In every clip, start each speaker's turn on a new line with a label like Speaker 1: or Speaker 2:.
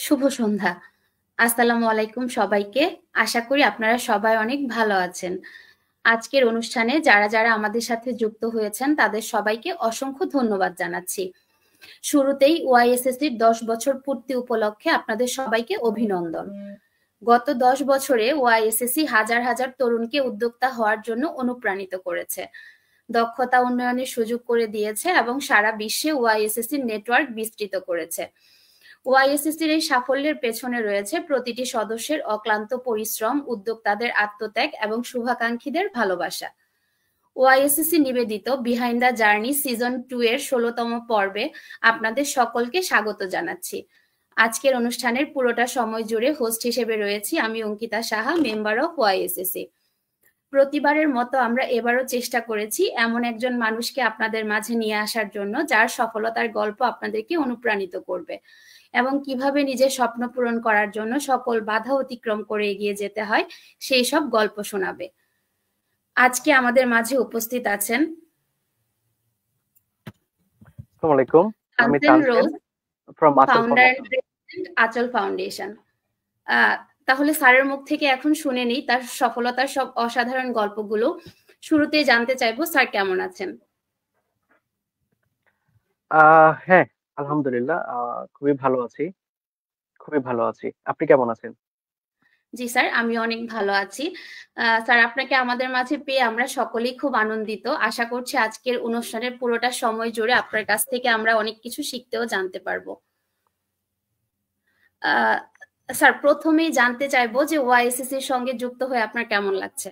Speaker 1: শুভ সন্ধ্যা। আসসালামু আলাইকুম সবাইকে। আশা করি আপনারা সবাই অনেক ভালো আছেন। আজকের অনুষ্ঠানে যারা আমাদের সাথে যুক্ত হয়েছেন তাদের সবাইকে অসংখ্য ধন্যবাদ জানাচ্ছি। শুরুতেই ওয়াইএসএসসির 10 বছর পূর্তি উপলক্ষে আপনাদের সবাইকে অভিনন্দন। গত 10 বছরে ওয়াইএসএসসি হাজার হাজার তরুণকে উদ্যোক্তা হওয়ার জন্য অনুপ্রাণিত করেছে, দক্ষতা উন্নয়নের সুযোগ করে দিয়েছে এবং সারা বিশ্বে ওয়াইএসএসসির নেটওয়ার্ক বিস্তৃত করেছে। ওয়াইএসএসসির এই সাফল্যের পেছনে রয়েছে প্রতিটি সদস্যের অক্লান্ত পরিশ্রম, উদ্যোক্তাদের আত্মত্যাগ এবং শুভাকাঙ্ক্ষীদের ভালোবাসা। ওয়াইএসএসসি নিবেদিত বিহাইন্ড দ্য জার্নি সিজন 2 এর 16তম পর্বে আপনাদের সকলকে স্বাগত জানাচ্ছি। আজকের অনুষ্ঠানের পুরোটা সময় জুড়ে হোস্ট হিসেবে রয়েছি আমি অঙ্কিতা সাহা, মেম্বার অফ ওয়াইএসএসসি। প্রতিবারের মতো আমরা এবারও চেষ্টা করেছি এমন একজন মানুষকে আপনাদের মাঝে নিয়ে আসার জন্য যার সফলতার গল্প আপনাদেরকে অনুপ্রাণিত করবে এবং কিভাবে নিজের স্বপ্ন পূরণ করার জন্য সকল বাধা অতিক্রম করে এগিয়ে যেতে হয় সেই সব গল্প শোনাবে। আজকে আমাদের মাঝে উপস্থিত আছেন
Speaker 2: আসসালামু আলাইকুম, আমি
Speaker 1: তানসেন রোজ,
Speaker 2: ফ্রম আচল
Speaker 1: ফাউন্ডার
Speaker 2: ফাউন্ডেশন।
Speaker 1: এন্ড প্রেসিডেন্ট আচল ফাউন্ডেশন। তাহলে স্যারের মুখ থেকে এখন শুনে নিই তার সফলতার সব অসাধারণ গল্পগুলো। শুরুতেই জানতে চাইবো স্যার কেমন আছেন?
Speaker 2: হ্যাঁ, আলহামদুলিল্লাহ, খুবই ভালো আছি, খুবই ভালো আছি। আপনি কেমন আছেন?
Speaker 1: জি স্যার, আমি অনেক ভালো আছি। স্যার, আপনাকে আমাদের মাঝে পেয়ে আমরা সকলেই খুব আনন্দিত। আশা করছি আজকের অনুষ্ঠানের পুরোটা সময় জুড়ে আপনার কাছ থেকে আমরা অনেক কিছু শিখতেও জানতে পারবো। স্যার, প্রথমেই জানতে চাইবো যে ওয়াইএসএসসি এর সঙ্গে যুক্ত হয়ে আপনার কেমন লাগছে?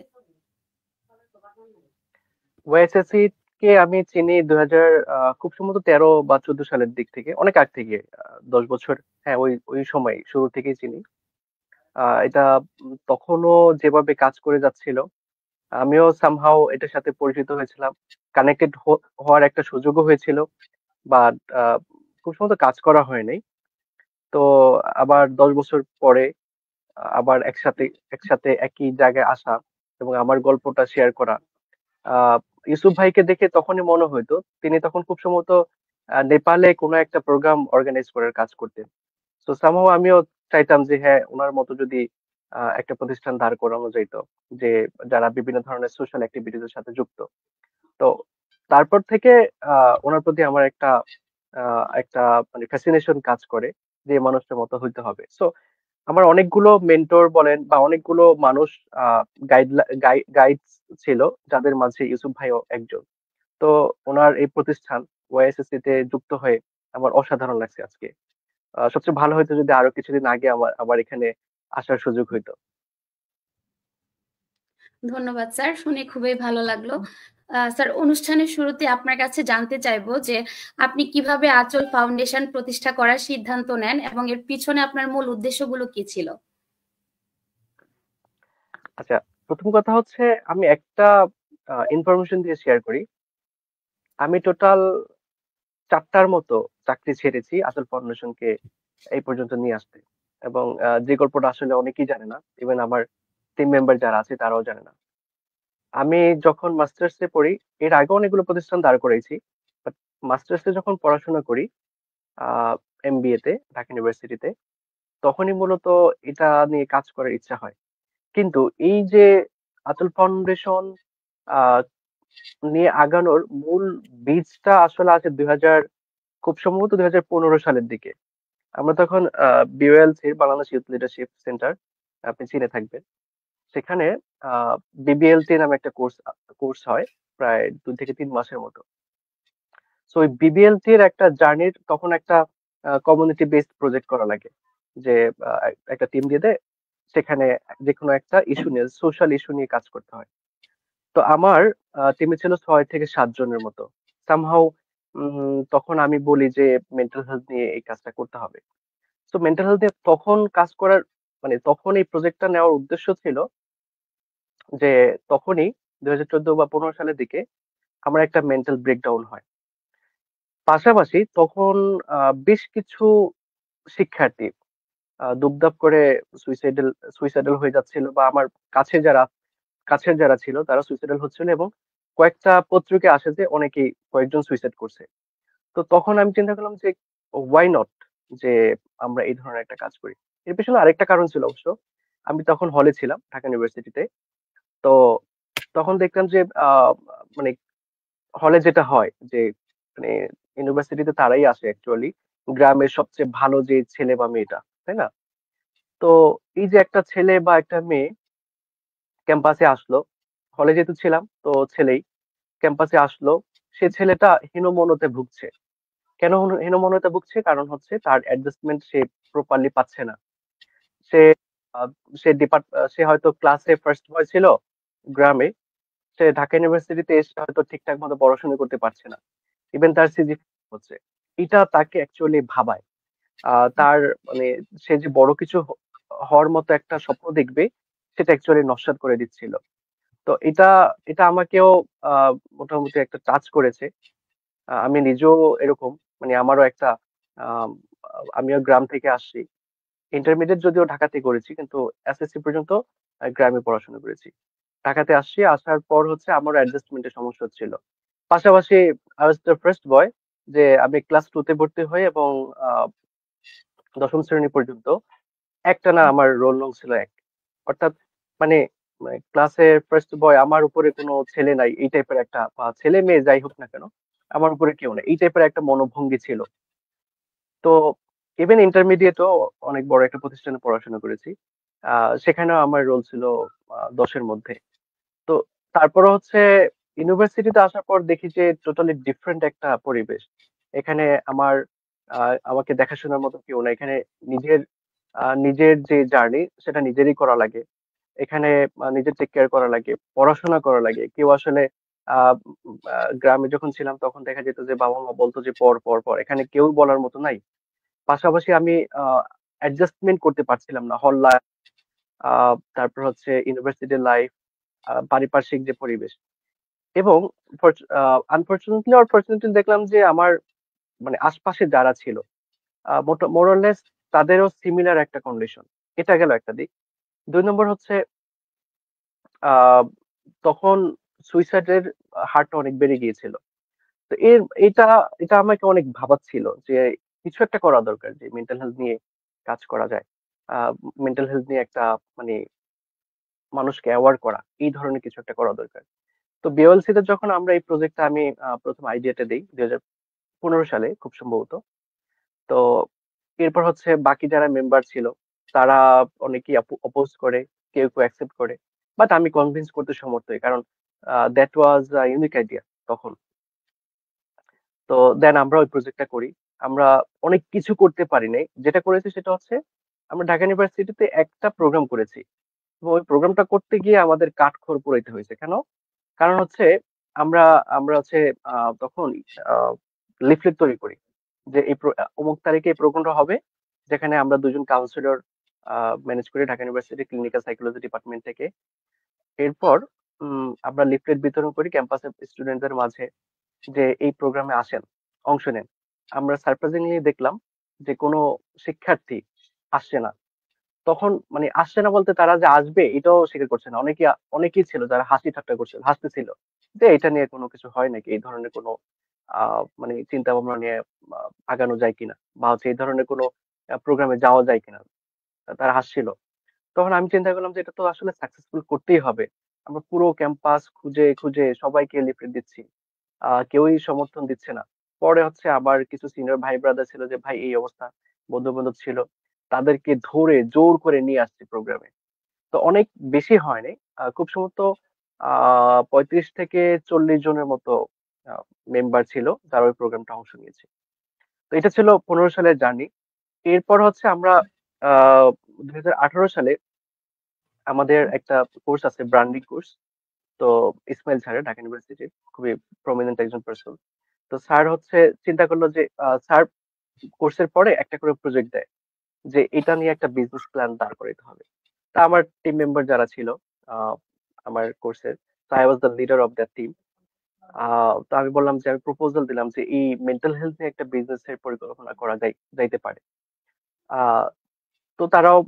Speaker 2: ওএসএসসি কে আমি চিনি 2000 খুব সম্ভবত 13 বা 14 সালের দিক থেকে, অনেক আগ থেকে, 10 বছর। হ্যাঁ, ওই ওই সময় শুরু থেকেই চিনি। এটা তখনও যেভাবে কাজ করে যাচ্ছিল, আমিও সামহাও এটার সাথে পরিচিত হয়েছিলাম, কানেক্টেড হওয়ার একটা সুযোগও হয়েছিল, বাট খুব সম্ভবত কাজ করা হয়নি। তো আবার 10 বছর পরে আবার একসাথে একসাথে একই জায়গায় আসা এবং আমার গল্পটা শেয়ার করা। আহ ইউসুফ ভাইকে দেখে তখনই মনে হইতো তিনি তখন খুব সম্ভবত নেপালে কোনো একটা প্রোগ্রাম অর্গানাইজ করার কাজ করতেন। তো সামহাও আমিও চাইতাম যে হ্যাঁ, ওনার মতো যদি একটা প্রতিষ্ঠান দাঁড় করানো যেত, যে যারা বিভিন্ন ধরনের সোশ্যাল অ্যাক্টিভিটির সাথে যুক্ত। তো তারপর থেকে ওনার প্রতি আমার একটা একটা মানে ফ্যাসিনেশন কাজ করে, যে মানুষটার মতো হইতে হবে। সো আমার অনেকগুলো মেন্টর বলেন বা অনেকগুলো মানুষ গাইড গাইড ছিল, যাদের মাঝে ইউসুফ ভাইও একজন। তো ওনার এই প্রতিষ্ঠান ওয়াইএসএসসি তে যুক্ত হয়ে আমার অসাধারণ লাগছে আজকে। সবচেয়ে ভালো হতো যদি আরো কিছুদিন আগে আমার আবার এখানে আসার সুযোগ হইতো।
Speaker 1: ধন্যবাদ স্যার, শুনে খুবই ভালো লাগলো। স্যার, অনুষ্ঠানের শুরুতে আপনার কাছে জানতে চাইবো যে আপনি কিভাবে আঁচল ফাউন্ডেশন প্রতিষ্ঠা করার সিদ্ধান্ত নেন এবং এর পিছনে আপনার মূল উদ্দেশ্যগুলো কি ছিল?
Speaker 2: আচ্ছা, প্রথম কথা হচ্ছে আমি একটা ইনফরমেশন দিয়ে শেয়ার করি। আমি টোটাল 4টার মতো চাকরি ছেড়েছি আচল ফাউন্ডেশনকে এই পর্যন্ত নিয়ে আসতে। এবং যে গল্পটা আসলে অনেকেই জানে না, ইভেন আমার টিম মেম্বার যারা আছে তারাও জানে না। আমি যখন মাস্টার্সে পড়ি, এর আগে অনেকগুলো প্রতিষ্ঠান দাঁড় করেছি, বাট মাস্টার্সে যখন পড়াশোনা করি এমবিএ তে ঢাকা ইউনিভার্সিটিতে, তখনই মূলত এটা নিয়ে কাজ করার ইচ্ছা হয়। কিন্তু এই যে আতুল ফাউন্ডেশন আহ নিয়ে আগানোর মূল বীজটা আসলে আছে 2000, খুব সম্ভবত 2015 সালের দিকে। আমরা তখন বিওএলসি বাংলাদেশ ইউথ লিডারশিপ সেন্টার, আপনি চিনে থাকবেন, সেখানে বিবিএলটি নামে একটা কোর্স হয়, প্রায় 2 থেকে 3 মাসের মতো। সো ওই বিবিএলটি এর একটা জার্নির তখন একটা কমিউনিটি বেসড প্রজেক্ট করা লাগে, যে একটা টিম দিয়ে দেয়, সেখানে যে কোনো একটা ইস্যু নিয়ে, সোশ্যাল ইস্যু নিয়ে কাজ করতে হয়। তো আমার টিমে ছিল 6 থেকে 7 জনের মতো। সামহাউ তখন আমি বলি যে মেন্টাল হেলথ নিয়ে এই কাজটা করতে হবে। তো মেন্টাল হেলথ নিয়ে তখন কাজ করার, মানে তখন এই প্রজেক্টটা নেওয়ার উদ্দেশ্য ছিল যে তখনই 2014 বা 15 সালের দিকে আমার একটা মেন্টাল ব্রেকডাউন হয়। পাশাপাশি তখন বেশ কিছু শিক্ষার্থী দুপদাপ করে সুইসাইডাল সুইসাইডাল হয়ে যাচ্ছিল, বা আমার কাছে যারা কাছের যারা ছিল তারা সুইসাইডাল হচ্ছিল, এবং কয়েকটা পত্রিকায় আসে যে অনেকেই কয়েকজন সুইসাইড করছে। তো তখন আমি চিন্তা করলাম যে ওয়াই নট, যে আমরা এই ধরনের একটা কাজ করি। এর পেছনে আরেকটা কারণ ছিল অবশ্য। আমি তখন হলে ছিলাম ঢাকা ইউনিভার্সিটিতে। তো তখন দেখলাম যে মানে হলে যেটা হয় যে মানে ইউনিভার্সিটিতে তারাই আসে অ্যাকচুয়ালি গ্রামের সবচেয়ে ভালো যে ছেলে বা মেয়েটা, তাই না? তো এই যে একটা ছেলে বা একটা মেয়ে ক্যাম্পাসে আসলো, হলে যেহেতু ছিলাম তো ছেলেই ক্যাম্পাসে আসলো, সে ছেলেটা হীনমন্যতায় ভুগছে। কেন হীনমন্যতায় ভুগছে? কারণ হচ্ছে তার অ্যাডজাস্টমেন্ট সে প্রপারলি পাচ্ছে না। সে আহ, সে হয়তো ক্লাসে ফার্স্ট বয় ছিল গ্রামে, সে ঢাকা ইউনিভার্সিটিতে এসে হয়তো ঠিকঠাক মতো পড়াশোনা করতে পারছে না। ইভেন তার সিজিপিএ হচ্ছে, এটা তাকে অ্যাকচুয়ালি ভাবায়। তার মানে সে যে বড় কিছু হওয়ার মতো একটা স্বপ্ন দেখবে, সেটা অ্যাকচুয়ালি নস্যাৎ করে দিচ্ছিল। তো এটা এটা আমাকেও মোটামুটি একটা টাচ করেছে। আমি নিজেও এরকম, মানে আমারও একটা আম, আমিও গ্রাম থেকে আসছি। ইন্টারমিডিয়েট যদিও ঢাকাতে করেছি, কিন্তু এসএসসি পর্যন্ত গ্রামে পড়াশোনা করেছি। ঢাকাতে আসছি, আসার পর হচ্ছে আমার অ্যাডজাস্টমেন্টের সমস্যা হচ্ছিল। পাশাপাশি I was the first boy, যে আমি ক্লাস 2 তে ভর্তি হই এবং আহ, দশম শ্রেণী পর্যন্ত একটানা আমার রোল নং ছিল এক। অর্থাৎ মানে ক্লাসের ফার্স্ট বয়, আমার উপরে কোনো ছেলে নাই এই টাইপের একটা, বা ছেলে মেয়ে যাই হোক না কেন আমার উপরে কেউ নেই এই টাইপের একটা মনোভঙ্গি ছিল। তো ইভেন ইন্টারমিডিয়েটও অনেক বড় একটা প্রতিষ্ঠানে পড়াশোনা করেছি। সেখানেও আমার রোল ছিল 10-এর মধ্যে। তো তারপরে হচ্ছে ইউনিভার্সিটিতে আসার পর দেখি যে টোটালি ডিফারেন্ট একটা পরিবেশ। এখানে আমার আমাকে দেখাশোনার মতো কেউ না। এখানে নিজের নিজের যে জার্নি সেটা নিজেরই করা লাগে। এখানে নিজের টেক কেয়ার করা লাগে, পড়াশোনা করা লাগে। কেউ আসলে গ্রামে যখন ছিলাম তখন দেখা যেত যে বাবা মা বলতো যে পড় পড় পড়, এখানে কেউ বলার মতো নাই। পাশাপাশি আমি অ্যাডজাস্টমেন্ট করতে পারছিলাম না হল লাইফ, তারপর হচ্ছে ইউনিভার্সিটি লাইফ, পারিপার্শ্বিক যে পরিবেশ। এবং আনফরচুনেটলি অর দেখলাম যে আমার মানে আশপাশে যারা ছিল মোরলেস তাদেরও সিমিলার একটা কন্ডিশন। এটা গেল একটা দিক। 2 নম্বর হচ্ছে আহ তখন সুইসাইডের হারটা অনেক বেড়ে গিয়েছিল। তো এটা এটা আমাকে অনেক ভাবাচ্ছিল যে কিছু একটা করা দরকার, যে মেন্টাল হেলথ নিয়ে কাজ করা যায়। মেন্টাল হেলথ নিয়ে একটা মানে মানুষকে অ্যাওয়ার করা, এই ধরনের কিছু একটা করা দরকার। তো বিএলসি তে যখন আমরা এই প্রজেক্টটা আমি প্রথম আইডিয়াটা দিই 2015 সালে খুব সম্ভবত। তো এরপর হচ্ছে বাকি যারা মেম্বার ছিল তারা অনেকেই অপোজ করে, কেউ কেউ অ্যাকসেপ্ট করে, বাট আমি কনভিন্স করতে সমর্থ হই, কারণ দ্যাট ওয়াজ ইউনিক আইডিয়া তখন। তো দেন আমরা ওই প্রজেক্টটা করি। আমরা অনেক কিছু করতে পারি নাই, যেটা করেছি সেটা হচ্ছে আমরা ঢাকা ইউনিভার্সিটিতে একটা প্রোগ্রাম করেছি। এবং ওই প্রোগ্রামটা করতে গিয়ে আমাদের কাঠখড় পোড়াইতে হয়েছে। কেন? কারণ হচ্ছে আমরা আমরা হচ্ছে তখন লিফলেট তৈরি করি যে অমুক তারিখে এই প্রোগ্রামটা হবে, যেখানে আমরা দুজন কাউন্সিলর ম্যানেজ করি Dhaka university clinical psychology department থেকে। এরপর আমরা লিফলেট বিতরণ করি ক্যাম্পাসের স্টুডেন্টদের মাঝে, যে এই প্রোগ্রামে আসেন, অংশ নেন। আমরা সারপ্রাইজিংলি দেখলাম যে কোনো শিক্ষার্থী আসছে না। তখন মানে আসছে না বলতে তারা যে আসবে এটাও স্বীকার করছে না। অনেকেই ছিল যারা হাসি ঠাট্টা করছিল, হাসতেছিল যে এটা নিয়ে কোনো কিছু হয় নাকি, এই ধরনের কোনো মানে চিন্তা ভাবনা নিয়ে আগানো যায় কিনা, বা হচ্ছে এই ধরনের কোনো প্রোগ্রামে যাওয়া যায় কিনা, তারা হাসছিল। তখন আমি চিন্তা করলাম যে এটা তো আসলে সাকসেসফুল করতেই হবে। আমরা পুরো ক্যাম্পাস খুঁজে খুঁজে সবাইকে লিফলেট দিচ্ছি, কেউই সমর্থন দিচ্ছে না। পরে হচ্ছে আবার কিছু সিনিয়র ভাই ব্রাদার ছিল যে ভাই এই অবস্থা, বন্ধু বান্ধব ছিল, তাদেরকে ধরে জোর করে নিয়ে আসছে প্রোগ্রামে। তো অনেক বেশি হয়নি, খুব সম্ভবত 35 থেকে 40 জনের মতো মেম্বার ছিল যারা ওই প্রোগ্রামটা অংশ নিয়েছে। তো এটা ছিল 15 সালের জার্নি। এরপর হচ্ছে আমরা 2018 সালে আমাদের একটা কোর্স আছে, ব্র্যান্ডিং কোর্স। তো ইসমাইল স্যারের ঢাকা ইউনিভার্সিটির খুবই প্রমিনেন্ট একজন পার্সন। তো স্যার হচ্ছে চিন্তা করলো যে স্যার কোর্সের পরে একটা করে প্রজেক্ট দেয়, যে এটা নিয়ে একটা বিজনেস প্ল্যান দাঁড় করাতে হবে। তা আমার টিম মেম্বার যারা ছিল আহ, আমার কোর্সের, তো I was the leader of that team. তো আমি বললাম যে আমি প্রপোজাল দিলাম যে এই মেন্টাল হেলথ নিয়ে একটা বিজনেস এর পরিকল্পনা করা যাইতে পারে। আহ তো তারাও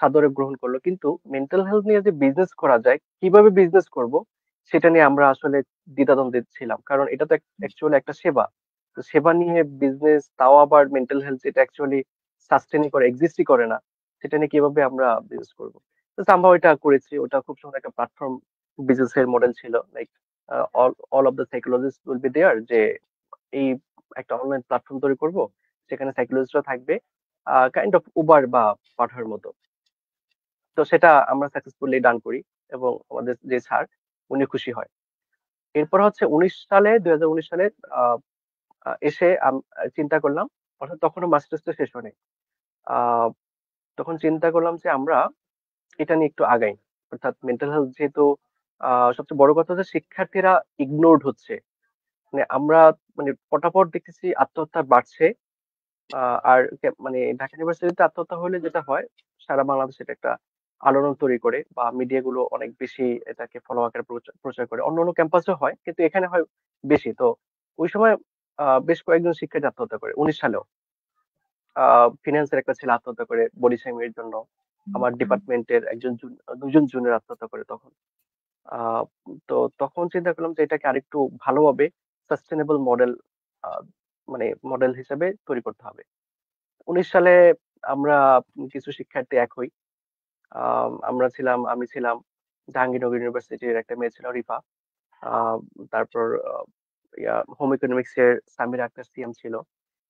Speaker 2: সাদরে গ্রহণ করলো, কিন্তু মেন্টাল হেলথ নিয়ে যে বিজনেস করা যায়, কিভাবে বিজনেস করব, সেটা নিয়ে আমরা আসলে দ্বিধাদ্বন্দ্বে ছিলাম। কারণ এটা তো অ্যাকচুয়ালি একটা সেবা। তো সেবা নিয়ে বিজনেস, তাও আবার মেন্টাল হেলথ, এটা অ্যাকচুয়ালি সাস্টেনই করে, এক্সিস্টই করে না, সেটা নিয়ে কিভাবে আমরা বিজনেস করব। তো সামহাও এটা করেছি। ওটা খুব সুন্দর একটা প্ল্যাটফর্ম বিজনেস এর মডেল ছিল। Like all of the psychologist will be there, যে এই একটা অনলাইন প্ল্যাটফর্ম তৈরি করব, সেখানে সাইকোলজিস্টরা থাকবে, কাইন্ড অফ উবার বা পাঠার মতো। তো সেটা আমরা সাকসেসফুলি ডান করি, এবং আমাদের যে স্যার, উনি খুশি হয়। এরপর হচ্ছে 2019 সালে আহ, এসে চিন্তা করলাম, অর্থাৎ তখনও মাস্টার্সটা শেষ হয়নি। আহ, তখন চিন্তা করলাম যে আমরা এটা নিয়ে একটু আগাই। অর্থাৎ মেন্টাল হেলথ যেহেতু সবচেয়ে বড় কথা হচ্ছে শিক্ষার্থীরা ইগনোরড হচ্ছে। মানে আমরা মানে পটাপট দেখতেছি আত্মহত্যা বাড়ছে। আর মানে ঢাকা ইউনিভার্সিটিতে আত্মহত্যা হলে যেটা হয়, সারা বাংলাদেশে এটা একটা আলোড়ন তৈরি করে, বা মিডিয়া গুলো অনেক বেশি এটাকে ফলো আকারে প্রচার করে। অন্য অন্য ক্যাম্পাসে হয়, কিন্তু এখানে হয় বেশি। তো ওই সময় বেশ কয়েকজন শিক্ষার্থী আত্মহত্যা করে 19 সালেও। ফিনান্সের একটা ছেলে আত্মহত্যা করে বডি শেমিং জন্য। আমার ডিপার্টমেন্টের দুজন জুনিয়র আত্মহত্যা করে তখন। আহ, তো তখন চিন্তা করলাম যে এটাকে আরেকটু ভালোভাবে সাস্টেনেবল মডেল, মানে মডেল হিসেবে তৈরি করতে হবে। 19 সালে আমরা কিছু শিক্ষার্থী এক হই। আমি ছিলাম, জাহাঙ্গীরনগর ইউনিভার্সিটির একটা মেয়ে ছিল রিফা। আহ, তারপর হোম ইকোনমিক্স এর সামির আক্তার সিএম ছিল।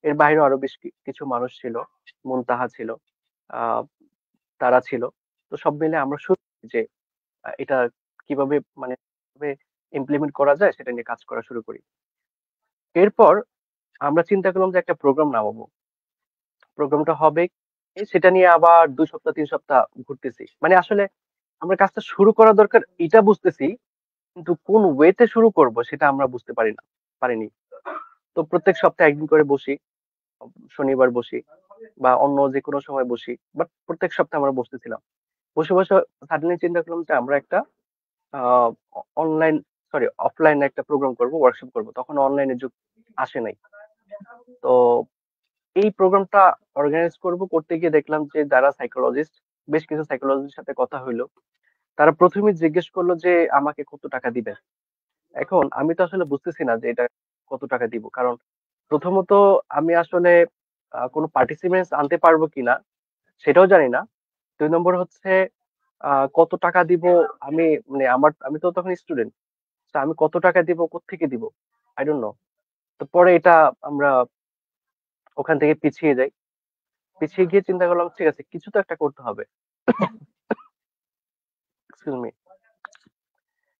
Speaker 2: এর বাইরেও আরো বেশ কিছু মানুষ ছিল, মুনতাহা ছিল, আহ, তারা ছিল। তো সব মিলে আমরা শুরু করি যে এটা কিভাবে মানে ইমপ্লিমেন্ট করা যায় সেটা নিয়ে কাজ করা শুরু করি। এরপর আমরা চিন্তা করলাম যে একটা প্রোগ্রাম নামাবো। প্রোগ্রামটা হবে সেটা নিয়ে আবার 2 সপ্তাহ 3 সপ্তাহ ঘুরতেছি। মানে আসলে আমরা কাজটা শুরু করা দরকার এটা বুঝতেছি, কিন্তু কোন ওয়েতে শুরু করব সেটা আমরা বুঝতে পারিনি। তো প্রত্যেক সপ্তাহে একদিন করে বসি, শনিবার বসি বা অন্য যে কোনো সময় বসি, বাট প্রত্যেক সপ্তাহে আমরা বসতেছিলাম। বসে বসে সাডেনলি চিন্তা করলাম যে আমরা একটা অনলাইন, সরি অফলাইন একটা প্রোগ্রাম করব, ওয়ার্কশপ করব। তখন অনলাইনের যুগ আসে নাই। তো এই প্রোগ্রামটা অর্গানাইজ করতে গিয়ে দেখলাম যে যারা সাইকোলজিস্ট, বেশ কিছু সাইকোলজিস্টের সাথে কথা হইলো। তারা প্রথমে জিজ্ঞেস করলো যে আমাকে কত টাকা দিবেন। এখন আমি তো আসলে বুঝতেছি না যে এটা কত টাকা দিব, কারণ প্রথমত আমি আসলে কোনো পার্টিসিপেন্টস আনতে পারবো কিনা সেটাও জানি না। 2 নম্বর হচ্ছে কত টাকা দিব। আমি মানে আমি তো তখন স্টুডেন্ট, আমি কত টাকা দিব, কোত্থেকে দিব, আই ডোন্ট নো। তো পরে এটা আমরা ওখান থেকে পিছিয়ে যাই। পিছিয়ে গিয়ে চিন্তা করলাম ঠিক আছে, কিছু তো একটা করতে হবে। এক্সকিউজ মি,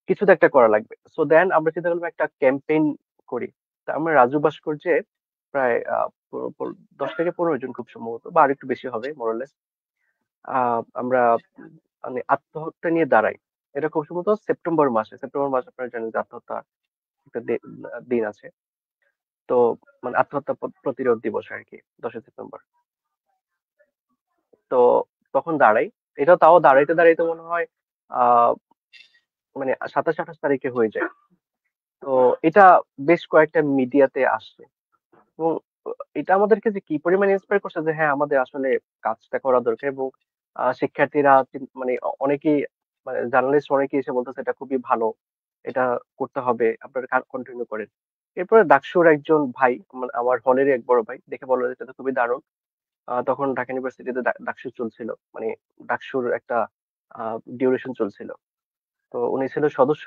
Speaker 2: কিছু তো একটা করা লাগবে। সো দেন আমরা চিন্তা করলাম একটা ক্যাম্পেইন করি। তা আমরা রাজু ভাস্কর্যে প্রায় 10 থেকে 15 জন খুব সম্ভবত, বা আর একটু বেশি হবে মোরলেস, আমরা মানে আত্মহত্যা নিয়ে দাঁড়াই। এটা খুব সম্ভবত সেপ্টেম্বর মাস আপনারা জানেন যে আত্মহত্যা একটা দিন আছে। তো মানে আত্মহত্যা প্রতিরোধ দিবস আর কি, 10 সেপ্টেম্বর। তো তখন দাঁড়াই। এটা তাও দাঁড়াইতে দাঁড়াইতে মনে হয় আহ মানে 27-28 তারিখে হয়ে যায়। তো এটা বেশ কয়েকটা মিডিয়াতে আসছে, এবং এটা আমাদেরকে যে কি পরিমাণে ইন্সপায়ার করছে যে হ্যাঁ আমাদের আসলে কাজটা করা দরকার। এবং শিক্ষার্থীরা মানে অনেকেই, মানে জার্নালিস্ট অনেকেই এসে বলতেছে এটা খুবই ভালো, এটা করতে হবে, আপনারা কন্টিনিউ করেন। এরপরে ডাকসুর একজন ভাই, আমার হলেরই এক বড় ভাই, দেখে বললো যে এটা তো খুবই দারুণ। তখন ঢাকা ইউনিভার্সিটিতে ডাকসু চলছিল, মানে ডাকসুর একটা ডিউরেশন চলছিল। তো উনি ছিল সদস্য।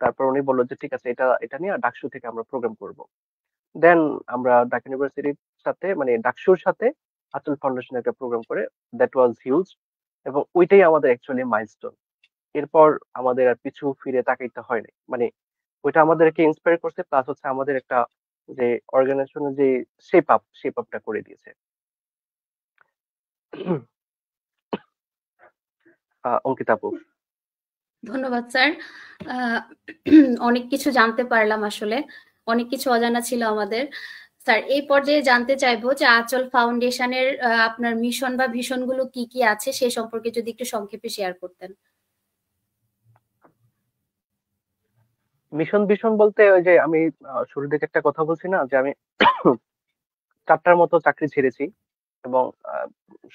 Speaker 2: তারপর উনি বললো যে ঠিক আছে, এটা এটা নিয়ে ডাকসু থেকে আমরা প্রোগ্রাম করব। দেন আমরা ঢাকা ইউনিভার্সিটির সাথে, মানে ডাকসুর সাথে আতুল ফাউন্ডেশন একটা প্রোগ্রাম করে, দ্যাট ওয়াজ হিউজ। এবং ওইটাই আমাদের অ্যাকচুয়ালি মাইলস্টোন। এরপর আমাদের আর পিছু ফিরে তাকাইতে হয়নি। মানে ওইটা আমাদেরকে ইন্সপায়ার করছে, প্লাস হচ্ছে আমাদের একটা যে অর্গানাইজেশনের যে শেপ আপটা করে দিয়েছে। অঙ্কিতা আপু।
Speaker 1: ধন্যবাদ স্যার। আহ, অনেক কিছু জানতে পারলাম আসলে, অনেক কিছু অজানা ছিল আমাদের। স্যার, এই পর্যায়ে জানতে চাইবো যে আঁচল ফাউন্ডেশনের আপনার মিশন বা ভিশন গুলো কি কি আছে সে সম্পর্কে যদি একটু সংক্ষেপে শেয়ার করতেন।
Speaker 2: মিশন ভিশন বলতে ওই যে আমি শুরুর দিকে একটা কথা বলছি না, যে আমি 4টার মতো চাকরি ছেড়েছি। এবং আহ,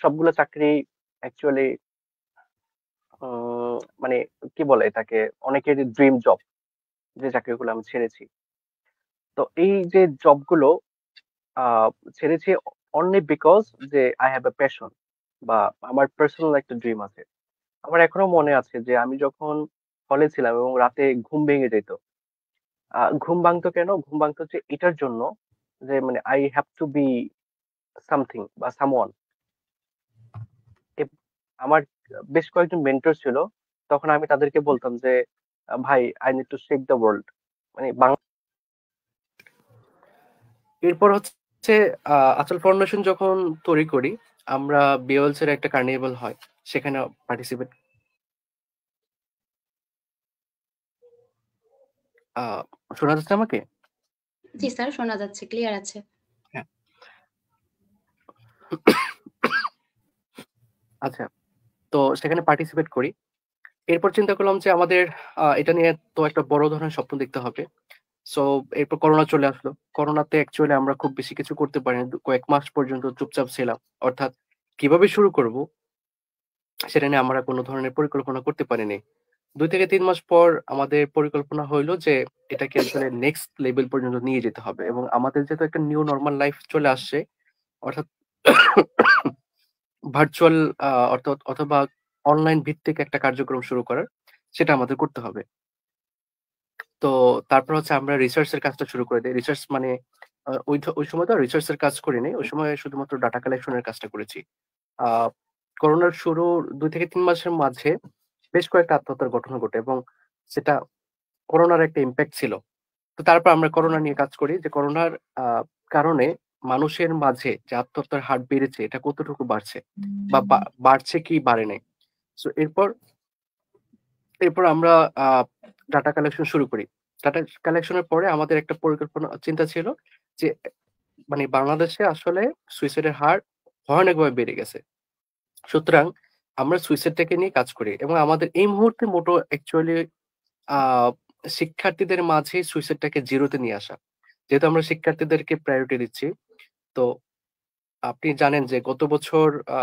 Speaker 2: সবগুলো চাকরি অ্যাকচুয়ালি মানে কি বলে এটাকে, অনেকের ড্রিম জব, যে চাকরিগুলো আমি ছেড়েছি। তো এই যে জবগুলো ছেড়েছি, অনলি বিকজ যে আই হ্যাভ এ প্যাশন বা আমার পার্সোনাল একটা ড্রিম আছে। আমার এখনো মনে আছে যে আমি যখন হলে ছিলাম এবং রাতে ঘুম ভেঙে যেত। ঘুম ভাঙতো কেন? ঘুম ভাঙতো হচ্ছে এটার জন্য যে মানে I have to be something বা সামওয়ান। আমার বেশ কয়েকজন মেন্টর ছিল, তখন আমি তাদেরকে বলতাম যে ভাই I need to shake the world, মানে এরপর হচ্ছে আচল ফাউন্ডেশন যখন তৈরি করি, আমরা বিওএলস এর একটা কার্নিভাল হয়, সেখানে পার্টিসিপেট। শোনা যাচ্ছে আমাকে?
Speaker 1: জি স্যার, শোনা যাচ্ছে, ক্লিয়ার আছে।
Speaker 2: হ্যাঁ। আচ্ছা, তো সেখানে পার্টিসিপেট করি। এরপর চিন্তা করলাম যে আমাদের এটা নিয়ে তো একটা বড় ধরনের স্বপ্ন দেখতে হবে। সো এরপর করোনা চলে আসলো। করোনাতে অ্যাকচুয়ালি আমরা খুব বেশি কিছু করতে পারিনি, কয়েক মাস পর্যন্ত চুপচাপ ছিলাম। অর্থাৎ কিভাবে শুরু করব সেটা নিয়ে আমরা কোনো ধরনের পরিকল্পনা করতে পারিনি। 2 থেকে 3 মাস পর আমাদের পরিকল্পনা হইলো যে এটাকে আসলে নেক্সট লেভেল পর্যন্ত নিয়ে যেতে হবে, এবং আমাদের যেহেতু একটা নিউ নরমাল লাইফ চলে আসছে, অর্থাৎ ভার্চুয়াল অর্থাৎ অথবা অনলাইন ভিত্তিক একটা কার্যক্রম শুরু করার, সেটা আমাদের করতে হবে। তো তারপর হচ্ছে আমরা রিসার্চ এর কাজটা শুরু করে দেই। রিসার্চ মানে ওই সময় তো রিসার্চ এর কাজ করিনি। ওই সময় শুধুমাত্র ডাটা কালেকশন এর কাজটা করেছি। আ করোনার শুরুর ২ থেকে ৩ মাসের মাঝে বেশ কয়েকটা আত্মহত্যার ঘটনা ঘটে, এবং সেটা করোনার একটা ইমপ্যাক্ট ছিল। তো তারপর আমরা করোনা নিয়ে কাজ করি যে করোনার আ কারণে মানুষের মাঝে যে আত্মহত্যার হার বেড়েছে, এটা কতটুকু বাড়ছে বা বাড়ছে কি বাড়ে নাই। সো এরপর আমরা আ ডাটা কালেকশন শুরু করি। ডাটা কালেকশন এর পরে আমাদের একটা পরিকল্পনা চিন্তা ছিল যে মানে বাংলাদেশে আসলে সুইসাইডের হার ভয়ানকভাবে বেড়ে গেছে। সুতরাং আমরা সুইসাইডটাকে নিয়ে কাজ করি, এবং আমাদের এই মুহূর্তে মোটো অ্যাকচুয়ালি আ শিক্ষার্থীদের মাঝে সুইসাইডটাকে 0 তে নিয়ে আসা। যেহেতু আমরা শিক্ষার্থীদেরকে প্রায়োরিটি দিচ্ছি, তো আপনি জানেন যে গত বছর আ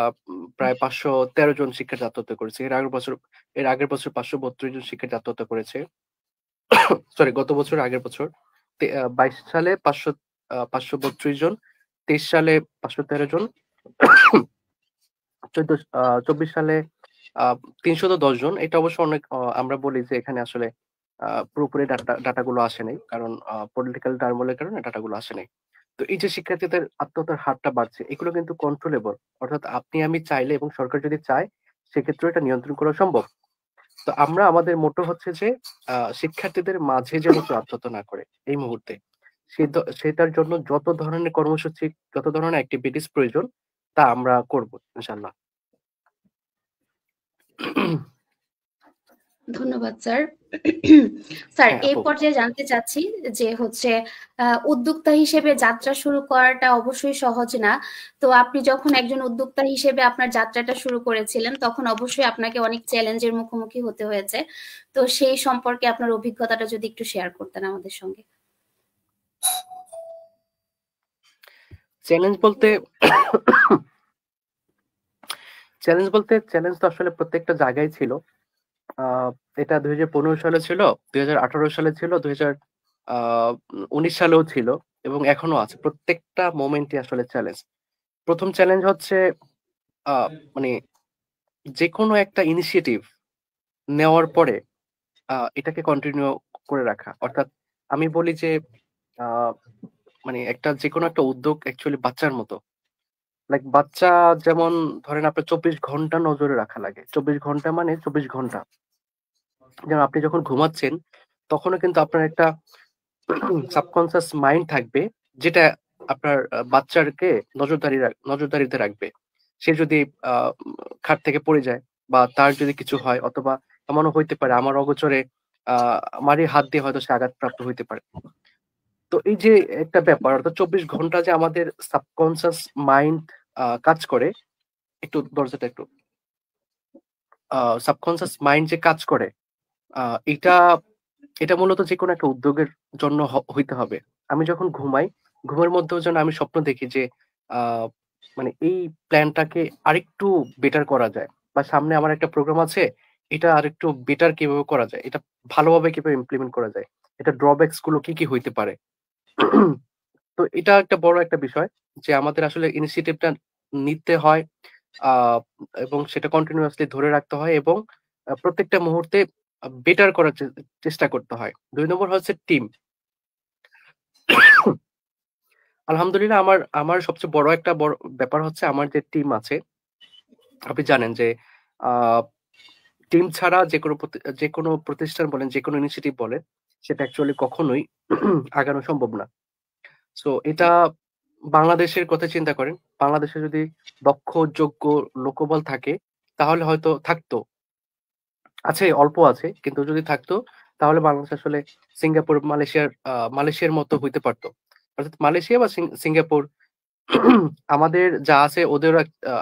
Speaker 2: প্রায় ৫১৩ জন শিক্ষার্থী আত্মহত্যা করেছে। এর আগের বছর ৫৩২ জন শিক্ষার্থী আত্মহত্যা করেছে। সরি, গত বছর, আগের বছর ২২ সালে ৫৩২ জন, ২৩ সালে ৫১৩ জন, ২৪ সালে আ ৩১০ জন। এটা অবশ্য অনেক, আমরা বলি যে এখানে আসলে পুরোপুরি ডাটাগুলো আসে নাই। কারণ পলিটিক্যাল টার্মোইল এর কারণে ডাটাগুলো আসে নাই। তো এই যে শিক্ষার্থীদের আত্মহত্যার হারটা বাড়ছে, এগুলো কিন্তু কন্ট্রোলেবল। অর্থাৎ আপনি আমি চাইলে এবং সরকার যদি চায়, সেক্ষেত্রেও এটা নিয়ন্ত্রণ করা সম্ভব। তো আমরা আমাদের মোটো হচ্ছে যে শিক্ষার্থীদের মাঝে যেন কেউ আত্মহত্যা না করে এই মুহূর্তে। সেটার জন্য যত ধরনের কর্মসূচি, যত ধরনের এক্টিভিটিস প্রয়োজন, তা আমরা করব ইনশাআল্লাহ।
Speaker 1: ধন্যবাদ স্যার। স্যার,
Speaker 2: হ্যাঁ
Speaker 1: এই
Speaker 2: আপু।
Speaker 1: পর্যায়ে জানতে চাচ্ছি যে হচ্ছে উদ্যোক্তা হিসেবে যাত্রা শুরু করাটা অবশ্যই সহজ না। তো আপনি যখন একজন উদ্যোক্তা হিসেবে আপনার যাত্রাটা শুরু করেছিলেন, তখন অবশ্যই আপনাকে অনেক চ্যালেঞ্জের মুখোমুখি হতে হয়েছে। তো সেই সম্পর্কে আপনার অভিজ্ঞতাটা যদি একটু শেয়ার করতেন আমাদের সঙ্গে।
Speaker 2: চ্যালেঞ্জ বলতে চ্যালেঞ্জ তো আসলে প্রত্যেকটা জায়গায় ছিল। আহ এটা ২০১৫ সালে ছিল, ২০১৮ সালে ছিল, ২০১৯ সালেও ছিল, এবং এখনো আছে। প্রত্যেকটা মোমেন্টই আসলে চ্যালেঞ্জ। প্রথম চ্যালেঞ্জ হচ্ছে আহ মানে যেকোনো একটা ইনিশিয়েটিভ নেওয়ার পরে এটাকে কন্টিনিউ করে রাখা। অর্থাৎ আমি বলি যে আহ মানে যেকোনো একটা উদ্যোগ অ্যাকচুয়ালি বাচ্চার মতো। লাইক বাচ্চা যেমন, ধরেন আপনার ২৪ ঘন্টা নজরে রাখা লাগে। ২৪ ঘন্টা মানে ২৪ ঘন্টা। যেমন আপনি যখন ঘুমাচ্ছেন, তখনও কিন্তু আপনার একটা সাবকনসিয়াস মাইন্ড থাকবে, যেটা আপনার বাচ্চাকে নজরদারিতে রাখবে। সে যদি আহ খাট থেকে পড়ে যায়, বা তার যদি কিছু হয়, অথবা এমনও হইতে পারে আমার অগোচরে আমারই হাত দিয়ে হয়তো সে আঘাতপ্রাপ্ত হইতে পারে। তো এই যে একটা ব্যাপার, অর্থাৎ ২৪ ঘন্টা যে আমাদের সাবকনসিয়াস মাইন্ড কাজ করে, একটু দরজাটা একটু, সাবকনসিয়াস মাইন্ড যে কাজ করে, এটা এটা মূলত যেকোনো একটা উদ্যোগের জন্য হইতে হবে। আমি যখন ঘুমাই, ঘুমের মধ্যেও যেন আমি স্বপ্ন দেখি যে আহ মানে এই প্ল্যানটাকে আরেকটু বেটার করা যায়, বা সামনে আমার একটা প্রোগ্রাম আছে, এটা আরেকটু বেটার কিভাবে করা যায়, এটা ভালোভাবে কিভাবে ইমপ্লিমেন্ট করা যায়, এটা ড্রব্যাকস গুলো কি কি হইতে পারে। তো এটা একটা বড় একটা বিষয় যে আমাদের আসলে ইনিশিয়েটিভটা নিতে হয়, আহ, এবং সেটা কন্টিনিউয়াসলি ধরে রাখতে হয়, এবং প্রত্যেকটা মুহূর্তে বেটার করার চেষ্টা করতে হয়। 2 নম্বর হচ্ছে টিম। আলহামদুলিল্লাহ আমার আমার সবচেয়ে বড় একটা বড় ব্যাপার হচ্ছে আমার যে টিম আছে। আপনি জানেন যে টিম ছাড়া যে কোনো প্রতিষ্ঠান বলেন, যে কোনো ইনিশিয়েটিভ বলেন, সেটা অ্যাকচুয়ালি কখনোই আগানো সম্ভব না। সো এটা বাংলাদেশের কথা চিন্তা করেন, বাংলাদেশে যদি দক্ষ যোগ্য লোকবল থাকে তাহলে হয়তো থাকতো, আছে অল্প আছে, কিন্তু যদি থাকতো তাহলে বাংলাদেশ আসলে সিঙ্গাপুর মালয়েশিয়ার মতো হইতে পারতো। অর্থাৎ মালয়েশিয়া বা সিঙ্গাপুর আমাদের যা আছে ওদেরও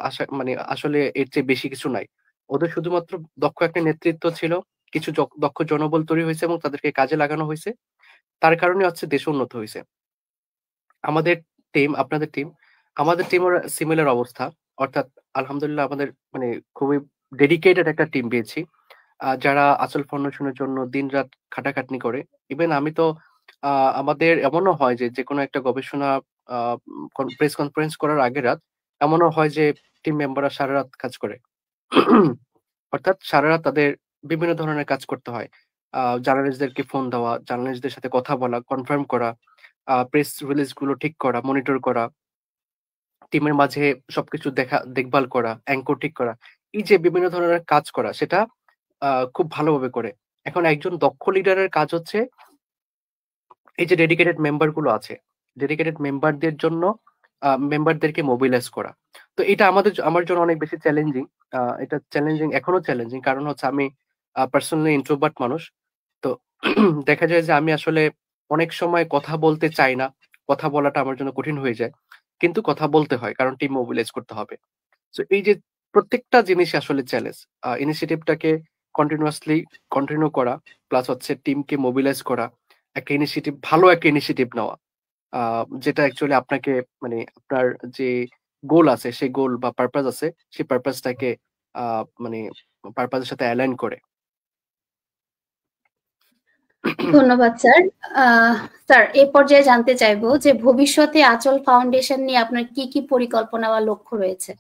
Speaker 2: আশা মানে আসলে এর চেয়ে বেশি কিছু নাই। ওদের শুধুমাত্র দক্ষ একটা নেতৃত্ব ছিল, কিছু দক্ষ জনবল তৈরি হয়েছে এবং তাদেরকে কাজে লাগানো হয়েছে। তার কারণে হচ্ছে দেশ উন্নত হয়েছে। আমাদের টিম, আপনাদের টিম, আমাদের টিমের সিমিলার অবস্থা। অর্থাৎ আলহামদুলিল্লাহ আমাদের মানে খুবই ডেডিকেটেড একটা টিম পেয়েছি, যারা আঁচল ফাউন্ডেশনের জন্য দিন-রাত খাটাখাটনি করে। ইভেন আমি তো আমাদের এমনও হয় যে যেকোনো একটা গবেষণা আ প্রেস কনফারেন্স করার আগের রাত এমনও হয় যে টিম মেম্বাররা সারারাত কাজ করে। অর্থাৎ সারারাত তাদের বিভিন্ন ধরনের কাজ করতে হয়। জার্নালিস্টদেরকে ফোন দেওয়া, জার্নালিস্টদের সাথে কথা বলা, কনফার্ম করা, প্রেস রিলিজ গুলো ঠিক করা, মনিটর করা, টিমের মাঝে সবকিছু দেখভাল করা, অ্যাঙ্কর ঠিক করা। এই যে বিভিন্ন ধরনের কাজ করা, সেটা খুব ভালোভাবে করে। এখন একজন দক্ষ লিডারের কাজ হচ্ছে এই যে ডেডিকেটেড মেম্বার গুলো আছে, ডেডিকেটেড মেম্বারদেরকে মোবিলাইজ করা। তো এটা আমার জন্য অনেক বেশি চ্যালেঞ্জিং। এটা চ্যালেঞ্জিং, এখনো চ্যালেঞ্জিং, কারণ হচ্ছে আমি পার্সোনালি ইন্ট্রোভার্ট মানুষ। তো দেখা যায় যে আমি আসলে অনেক সময় কথা বলতে চাই না, কথা বলাটা আমার জন্য কঠিন হয়ে যায়, কিন্তু কথা বলতে হয় কারণ টিম মোবিলাইজ করতে হবে। সো এই যে প্রত্যেকটা জিনিস আসলে চ্যালেঞ্জ, ইনিশিয়েটিভটাকে কন্টিনিউয়াসলি কন্টিনিউ করা, প্লাস হচ্ছে টিমকে মোবিলাইজ করা, ভালো একটা ইনিশিয়েটিভ নেওয়া, যেটা অ্যাকচুয়ালি আপনাকে মানে আপনার যে গোল আছে, সেই গোল বা পারপাস আছে, সেই পারপাসটাকে মানে পারপাসের সাথে অ্যালাইন করে।
Speaker 1: ধন্যবাদ স্যার। স্যার এ পর্যায়ে জানতে চাইবো যে ভবিষ্যতে আঁচল ফাউন্ডেশন নিয়ে আপনার কি কি পরিকল্পনা বা লক্ষ্য রয়েছে?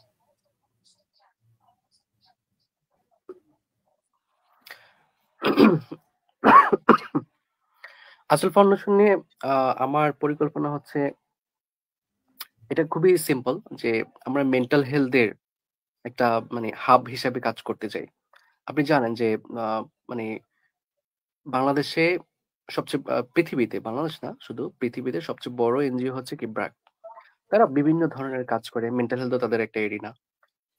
Speaker 2: আঁচল ফাউন্ডেশন নিয়ে আমার পরিকল্পনা হচ্ছে, এটা খুবই সিম্পল, যে আমরা মেন্টাল হেলথের একটা মানে হাব হিসাবে কাজ করতে চাই। আপনি জানেন যে আহ, মানে বাংলাদেশে পৃথিবীতে, বাংলাদেশ না শুধু, পৃথিবীতে সবচেয়ে বড় এনজিও হচ্ছে কি ব্র্যাক। তারা বিভিন্ন ধরনের কাজ করে, মেন্টাল হেলথ তাদের একটা এরিনা।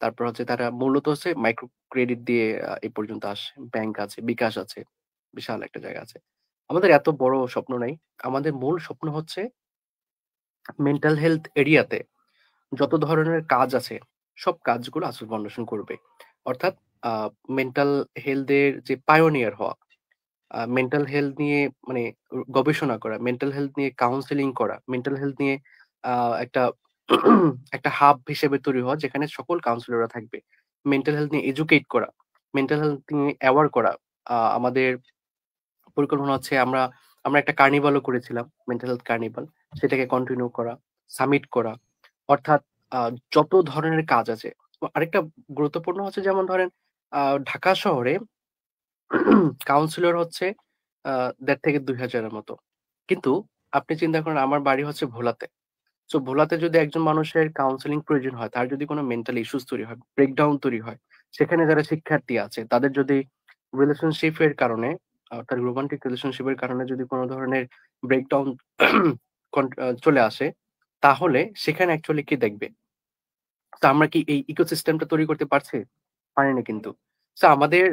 Speaker 2: তারপর হচ্ছে তারা মূলত হচ্ছে মাইক্রো ক্রেডিট দিয়ে এই পর্যন্ত আসে। ব্যাংক আছে, বিকাশ আছে, বিশাল একটা জায়গা আছে। আমাদের এত বড় স্বপ্ন নাই। আমাদের মূল স্বপ্ন হচ্ছে মেন্টাল হেলথ এরিয়াতে যত ধরনের কাজ আছে সব কাজগুলো আসল ফাউন্ডেশন করবে। অর্থাৎ মেন্টাল হেলথের যে পায়োনিয়ার হওয়া, মেন্টাল হেলথ নিয়ে মানে গবেষণা করা, মেন্টাল হেলথ নিয়ে কাউন্সেলিং করা, মেন্টাল হেলথ নিয়ে একটা একটা হাব হিসেবে তৈরি হওয়া যেখানে সকল কাউন্সিলররা থাকবে। মেন্টাল হেলথ নিয়ে এডুকেট করা, মেন্টাল হেলথ নিয়ে অ্যাওয়ার করা। আমাদের পরিকল্পনা হচ্ছে আমরা আমরা একটা কার্নিভালও করেছিলাম, মেন্টাল হেলথ কার্নিভাল, সেটাকে কন্টিনিউ করা, সামিট করা। অর্থাৎ যত ধরনের কাজ আছে। আরেকটা গুরুত্বপূর্ণ হচ্ছে, যেমন ধরেন ঢাকা শহরে কাউন্সিলর হচ্ছে ১,৫০০ থেকে ২,০০০ এর মতো। কিন্তু আপনি চিন্তা করেন আমার বাড়ি হচ্ছে ভোলাতে। সো ভোলাতে যদি একজন মানুষের কাউন্সেলিং প্রয়োজন হয়, তার যদি কোনো মেন্টাল ইস্যুস তৈরি হয়, ব্রেকডাউন তৈরি হয়, সেখানে যারা শিক্ষার্থী আছে তাদের যদি রিলেশনশিপ এর কারণে, অর্থাৎ রোমান্টিক রিলেশনশিপ এর কারণে যদি কোনো ধরনের ব্রেকডাউন চলে আসে, তাহলে সেখানে অ্যাকচুয়ালি কে দেখবে? তো আমরা কি এই ইকোসিস্টেমটা তৈরি করতে পারছি? পারিনি কিন্তু। সো আমাদের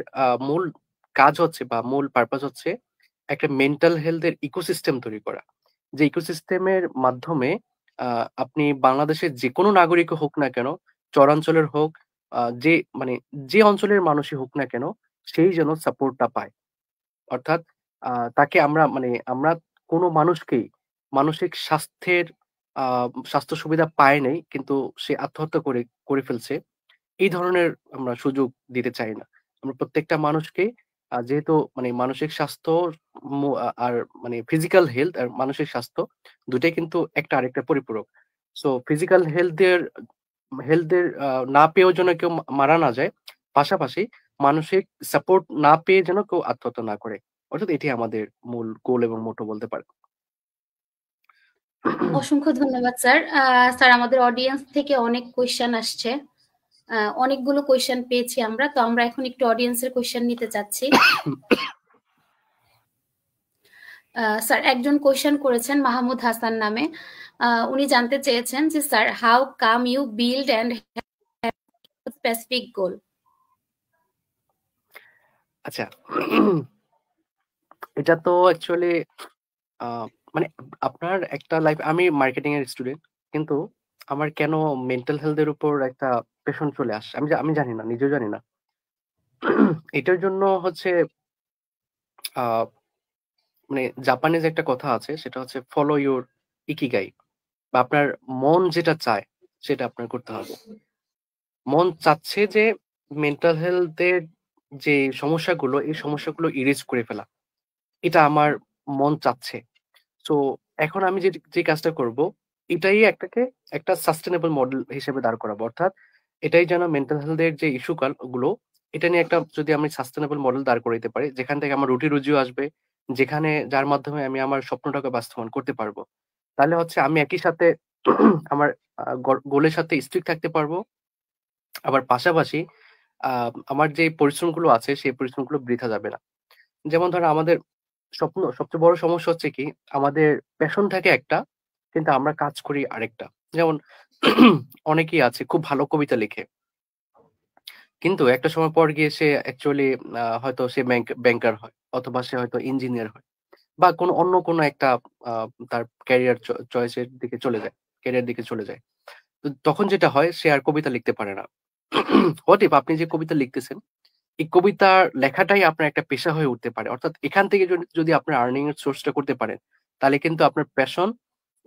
Speaker 2: মূল কাজ হচ্ছে বা মূল পারপাস হচ্ছে একটা মেন্টাল হেলথ এর ইকোসিস্টেম তৈরি করা। যে ইকোসিস্টেমের মাধ্যমে আপনি বাংলাদেশের যেকোনো নাগরিক হোক না কেন, চরাঞ্চলের হোক, যে মানে যে অঞ্চলের মানুষই হোক না কেন, সেই যেন সাপোর্টটা পায়। অর্থাৎ তাকে আমরা কোনো মানুষকেই মানসিক স্বাস্থ্য সুবিধা পায় নাই, কিন্তু সে আত্মহত্যা করে ফেলছে। এই ধরনের আমরা সুযোগ দিতে চাই না। আমরা প্রত্যেকটা মানুষকে যেহেতু মানে মানসিক স্বাস্থ্য আর মানে ফিজিক্যাল হেলথ আর মানসিক স্বাস্থ্য দুটাই কিন্তু একটা আরেকটা পরিপূরক। সো ফিজিক্যাল হেলথের না পেয়েও যেন কেউ মারা না যায়, পাশাপাশি মানসিক সাপোর্ট না পেয়ে যেন কেউ আত্মহত্যা না করে। অর্থাৎ এটি আমাদের মূল গোল এবং মোটো বলতে পারেন।
Speaker 1: অসংখ্য ধন্যবাদ স্যার। স্যার, আমাদের অডিয়েন্স থেকে অনেক কোয়েশ্চেন আসছে, অনেকগুলো কোয়েশ্চেন পেয়েছি আমরা, তো আমরা এখন একটু অডিয়েন্সের কোয়েশ্চেন নিতে চাচ্ছি। স্যার, একজন কোয়েশ্চেন করেছেন মাহমুদ হাসান নামে। উনি জানতে চেয়েছেন যে sir, how come you build and specific goal?
Speaker 2: আচ্ছা, এটা তো অ্যাকচুয়ালি মানে আপনার একটা লাইফ, আমি মার্কেটিং এর স্টুডেন্ট, কিন্তু আমার কেন মেন্টাল হেলথের উপর একটা পেশন চলে আসছে আমি জানি না, নিজেও জানি না। এটার জন্য হচ্ছে আহ মানে জাপানিজ একটা কথা আছে, সেটা হচ্ছে ফলো ইউর ইকিগাই, বা আপনার মন যেটা চায় সেটা আপনার করতে হবে। মন চাচ্ছে যে মেন্টাল হেলথের যে সমস্যাগুলো, এই সমস্যাগুলো ইরেজ করে ফেলা, এটা আমার মন চাচ্ছে। সো এখন আমি যে কাজটা করব, এটাই একটা সাস্টেনেবল মডেল হিসেবে দাঁড় করাবো। অর্থাৎ এটাই যেন মেন্টাল হেলথের যে ইস্যু গুলো, এটা নিয়ে একটা যদি আমি সাস্টেনেবল মডেল দাঁড় করাইতে পারি, যেখান থেকে আমার রুটি রুজিও আসবে, যেখানে যার মাধ্যমে আমি আমার স্বপ্নটাকে বাস্তবায়ন করতে পারবো, তাহলে হচ্ছে আমি একই সাথে আমার গোলের সাথে স্ট্রিক্ট থাকতে পারবো। আবার পাশাপাশি আমার যে পরিশ্রমগুলো আছে সেই পরিশ্রমগুলো বৃথা যাবে না। যেমন ধরো আমাদের সবচেয়ে বড় সমস্যা হচ্ছে কি, আমাদের প্যাশন থাকে একটা, কিন্তু আমরা কাজ করি আরেকটা। যেমন অনেকেই আছে খুব ভালো কবিতা লিখে, কিন্তু একটা সময় পর গিয়ে সে অ্যাকচুয়ালি হয়তো সে ব্যাংকার হয়, অথবা সে হয়তো ইঞ্জিনিয়ার হয়, বা অন্য কোনো একটা তার ক্যারিয়ার চয়েসের দিকে চলে যায়, ক্যারিয়ার দিকে চলে যায়। তো তখন যেটা হয়, সে আর কবিতা লিখতে পারে না। হোয়াট ইফ আপনি যে কবিতা লিখতেছেন, এই কবিতার লেখাটাই আপনার একটা পেশা হয়ে উঠতে পারে। অর্থাৎ এখান থেকে যদি আপনার আর্নিং এর সোর্সটা করতে পারেন, তাহলে কিন্তু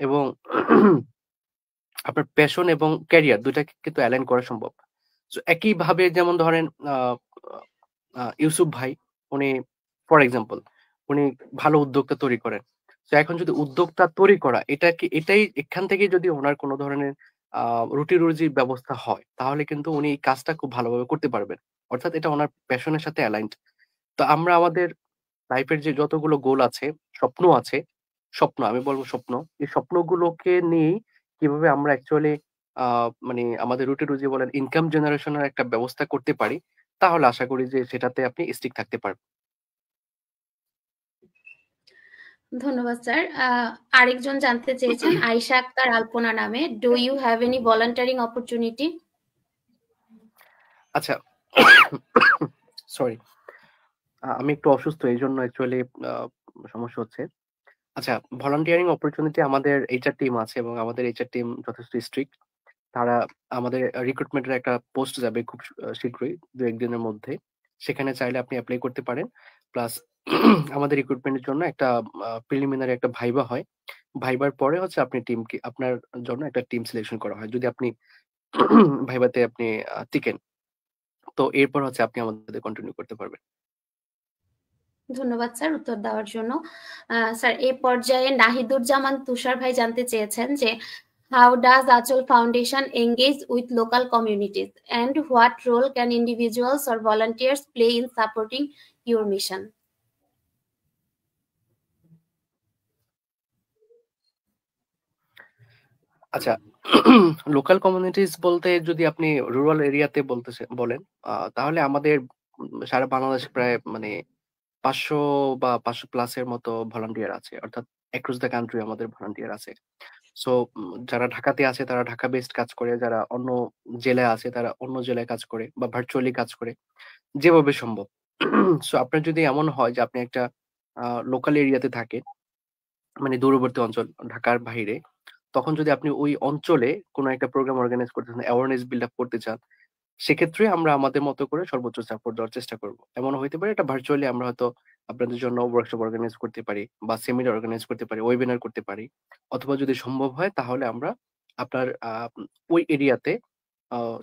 Speaker 2: এবং আপনার প্যাশন এবং ক্যারিয়ার দুটাকে কিন্তু অ্যালাইন করা সম্ভব। তো একই ভাবে যেমন ধরেন ইউসুফ ভাই, উনি ফর এক্সাম্পল, উনি ভালো উদ্যোক্তা তৈরি করেন। তো এখন যদি উদ্যোক্তা তৈরি করা, এখান থেকে যদি ওনার কোনো ধরনের রুটি রুজির ব্যবস্থা হয়, তাহলে কিন্তু উনি এই কাজটা খুব ভালোভাবে করতে পারবেন। অর্থাৎ এটা ওনার প্যাশনের সাথে অ্যালাইন্ড। তো আমরা আমাদের লাইফের যে যতগুলো গোল আছে, স্বপ্ন আছে, আমি বলবো স্বপ্ন, এই স্বপ্নগুলোকে নিয়েই কিভাবে আমরা অ্যাকচুয়ালি মানে আমাদের রুটি রুজি বলেন, ইনকাম জেনারেশনের একটা ব্যবস্থা করতে পারি, তাহলে আশা করি যে সেটাতে আপনি স্টিক থাকতে পারবেন।
Speaker 1: ধন্যবাদ স্যার। আরেকজন জানতে চেয়েছেন আয়েশা আক্তার আলপনা নামে, do you have any volunteering opportunity?
Speaker 2: আচ্ছা, সরি, আমি একটু অসুস্থ, এই জন্য অ্যাকচুয়ালি সমস্যা হচ্ছে। আচ্ছা, ভলান্টিয়ারিং অপরচুনিটি আমাদের এইচআর টিম আছে, এবং আমাদের এইচআর টিম যথেষ্ট স্ট্রিক্ট। তারা আমাদের রিক্রুটমেন্টের একটা পোস্ট যাবে খুব শীঘ্রই, 2-1 দিনের মধ্যে। সেখানে চাইলে আপনি এপ্লাই করতে পারেন। প্লাস আমাদের রিক্রুটমেন্টের জন্য একটা প্রিলিমিনারি একটা ভাইবা হয়। ভাইবার পরে হচ্ছে আপনার জন্য একটা টিম সিলেকশন করা হয়, যদি আপনি ভাইবাতে আপনি টিকেন। তো এরপর হচ্ছে আপনি আমাদের সাথে কন্টিনিউ করতে পারবেন।
Speaker 1: ধন্যবাদ স্যার উত্তর দেওয়ার জন্য। স্যার, এই পর্যায়ে নাহিদুজ্জামান তুষার ভাই জানতে চেয়েছেন যে how does Aanchal foundation engage with local communities and what role can individuals or volunteers play in supporting your mission?
Speaker 2: আচ্ছা, লোকাল কমিউনিটিস বলতে যদি আপনি রুরাল এরিয়াতে বলেন, তাহলে আমাদের সারা বাংলাদেশে প্রায় মানে 500 বা 500 প্লাসের মতো ভলান্টিয়ার আছে। অর্থাৎ অ্যাক্রস দ্য কান্ট্রি আমাদের ভলান্টিয়ার আছে। সো যারা ঢাকাতে আছে তারা ঢাকা বেসড কাজ করে, যারা অন্য জেলায় আছে তারা অন্য জেলায় কাজ করে, বা ভার্চুয়ালি কাজ করে, যেভাবে সম্ভব। সো আপনার যদি এমন হয় যে আপনি একটা লোকাল এরিয়াতে থাকেন, মানে দূরবর্তী অঞ্চল, ঢাকার বাইরে, তখন যদি আপনি ওই অঞ্চলে কোনো একটা প্রোগ্রাম অর্গানাইজ করতে চান, অ্যাওয়ারনেস বিল্ড আপ করতে চান, সেক্ষেত্রে আমরা আমাদের মতো করে সর্বোচ্চ সাপোর্ট দেওয়ার চেষ্টা করব। এমন হইতে পারে এটা ভার্চুয়ালি আমরা হয়তো আপনাদের জন্য ওয়ার্কশপ অর্গানাইজ করতে পারি, বা সেমিনার অর্গানাইজ করতে পারি, ওয়েবিনার করতে পারি, অথবা যদি সম্ভব হয় তাহলে আমরা আপনার ওই এরিয়াতে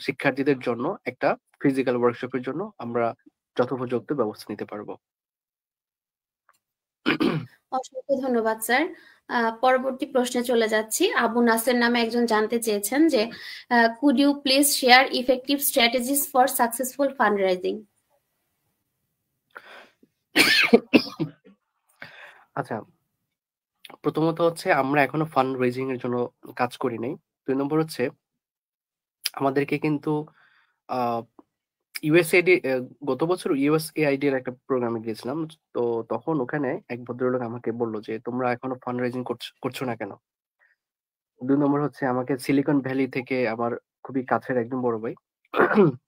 Speaker 2: শিক্ষার্থীদের জন্য একটা ফিজিক্যাল ওয়ার্কশপের জন্য আমরা যথোপযুক্ত ব্যবস্থা নিতে পারবো।
Speaker 1: অসংখ্য ধন্যবাদ স্যার। পরবর্তী প্রশ্নে চলে যাচ্ছি। আবু নাসের নামে একজন জানতে চেয়েছেন যে could you please share effective strategies for successful fund raising.
Speaker 2: আচ্ছা, প্রথমত হচ্ছে আমরা এখনো ফান্ড রেজিং এর জন্য কাজ করি নাই। ২ নম্বর হচ্ছে আমাদেরকে কিন্তু ইউএসএআইডি গত বছর ইউএসএআইডি এর একটা প্রোগ্রামে গিয়েছিলাম। তো তখন ওখানে এক ভদ্রলোক আমাকে বলল যে, "তোমরা এখনো ফান্ড রেজিং করছো না কেন?" ২ নম্বর হচ্ছে আমাকে সিলিকন ভ্যালি থেকে আমার খুবই কাছের একজন বড় ভাই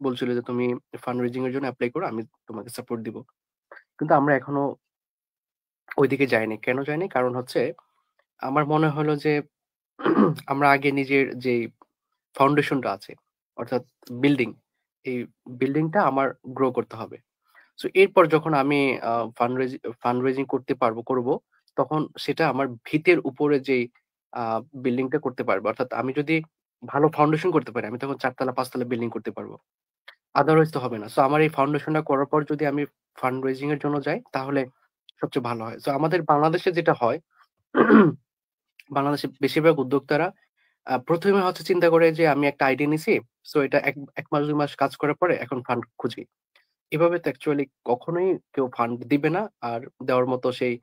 Speaker 2: বলছিল যে, "তুমি ফান্ড রেজিং এর জন্য এপ্লাই করো, আমি তোমাকে সাপোর্ট দিব।" কিন্তু আমরা এখনো ওইদিকে যাইনি। কেন যাইনি? কারণ হচ্ছে আমার মনে হলো যে আমরা আগে নিজের যেই ফাউন্ডেশনটা আছে, অর্থাৎ বিল্ডিং, এই বিল্ডিংটা আমার গ্রো করতে হবে। সো এরপর যখন আমি ফান্ড রেজিং করব, তখন সেটা আমার ভিতের উপরে যেই বিল্ডিংটা করতে পারবো। অর্থাৎ আমি যদি ভালো ফাউন্ডেশন করতে পারি, আমি তখন ৪ তলা ৫ তলা বিল্ডিং করতে পারবো। আদারওয়াইজ তো হবে না। সো আমার এই ফাউন্ডেশনটা করার পর যদি আমি ফান্ড রেজিং এর জন্য যাই, তাহলে সবচেয়ে ভালো হয়। সো আমাদের বাংলাদেশে যেটা হয়, বাংলাদেশের বেশিরভাগ উদ্যোক্তারা ১ম এ হচ্ছে চিন্তা করে যে আমি একটা আইডিয়া নিছি। সো এটা ১ মাস ২ মাস কাজ করার পরে এখন ফান্ড খুঁজি। এভাবে তো অ্যাকচুয়ালি কখনোই কেউ ফান্ড দিবে না। আর দেওয়ার মতো সেই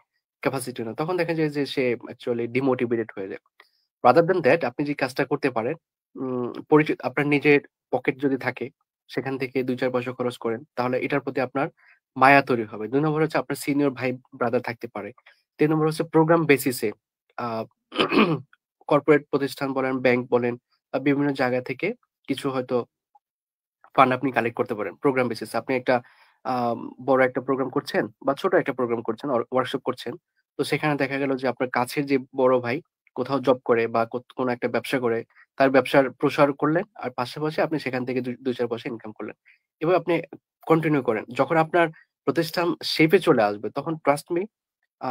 Speaker 2: ক্যাপাসিটি না। তখন দেখা যায় যে সে অ্যাকচুয়ালি ডিমোটিভেটেড হয়ে যায়। রাদার দ্যান দ্যাট আপনি যে কাজটা করতে পারেন, আপনার নিজের পকেট যদি থাকে, সেখান থেকে ২-৪ পয়সা খরচ করেন, তাহলে এটার প্রতি আপনার মায়া তৈরি হবে। ২ নম্বর হচ্ছে আপনার সিনিয়র ভাই ব্রাদার থাকতে পারে। ৩ নম্বর হচ্ছে প্রোগ্রাম বেসিসে আ কর্পোরেট প্রতিষ্ঠান বলেন, ব্যাংক বলেন, বিভিন্ন জায়গা থেকে কিছু হয়তো ফান্ড আপনি কালেক্ট করতে পারেন প্রোগ্রাম বেসিস। আপনি একটা আ বড় একটা প্রোগ্রাম করছেন বা ছোট একটা প্রোগ্রাম করছেন, ওয়ার্কশপ করছেন। তো সেখানে দেখা গেল যে আপনার কাছের যে বড় ভাই কোথাও জব করে বা কোনো একটা ব্যবসা করে, তার ব্যবসার প্রসার করলেন। আর পাশাপাশি আপনি সেখান থেকে ২-৪ পয়সা ইনকাম করলেন। এভাবে আপনি কন্টিনিউ করেন। যখন আপনার প্রতিষ্ঠান শেপে চলে আসবে, তখন ট্রাস্ট মি, আ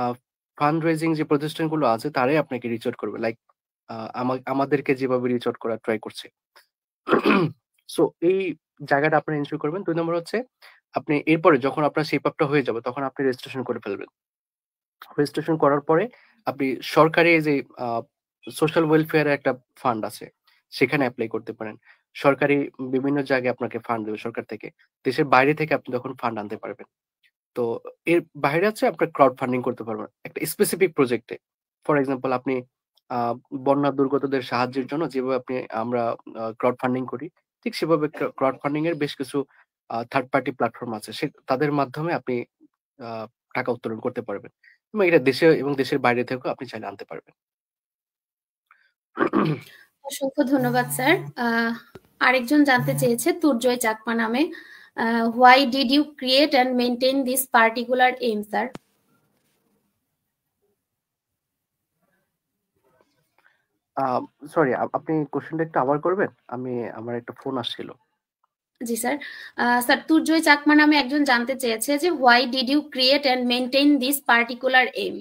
Speaker 2: ফান্ড রেইজিং যে প্রতিষ্ঠানগুলো আছে তারাই আপনাকে রিচ আউট করবে। লাইক আমাদেরকে যেভাবে রিচ আউট করার ট্রাই করছে। সো এই জায়গাটা আপনারা এনশিওর করবেন। ২ নম্বর হচ্ছে আপনি এরপরে যখন আপনার শেপ আপটা হয়ে যাবে, তখন আপনি রেজিস্ট্রেশন করে ফেলবেন। রেজিস্ট্রেশন করার পরে আপনি সরকারি যে আ সোশ্যাল ওয়েলফেয়ার এর একটা ফান্ড আছে, সেখানে এপ্লাই করতে পারেন। সরকারি বিভিন্ন জায়গায় আপনাকে ফান্ড দেবে সরকার থেকে। দেশের বাইরে থেকে আপনি তখন ফান্ড আনতে পারবেন। তো এর বাইরে আছে আপনার ক্রাউড ফান্ডিং করতে পারবেন। একটা স্পেসিফিক প্রজেক্টে। ফর এক্সাম্পল আপনি আ বন্যা দুর্গতদের সাহায্যের জন্য যেভাবে আমরা ক্রাউড ফান্ডিং করি, ঠিক সেভাবে ক্রাউড ফান্ডিং এর বেশ কিছু থার্ড পার্টি প্ল্যাটফর্ম আছে। তাদের মাধ্যমে আপনি আ টাকা উত্তোলন করতে পারবেন। এবং এটা দেশে এবং দেশের বাইরে থেকেও আপনি চাইলে আনতে পারবেন।
Speaker 1: অসংখ্য ধন্যবাদ স্যার। আরেকজন জানতে চেয়েছে তুর্জয় চাকমা নামে, why did you create and maintain this particular aim sir?
Speaker 2: Uh sorry, আপনি কোয়েশ্চেনটা একটু আবার করবেন? আমার একটা ফোন আসছিল।
Speaker 1: জি স্যার। স্যার তুর্জয় চাকমা নামে একজন জানতে চেয়েছে যে why did you create and maintain this particular aim?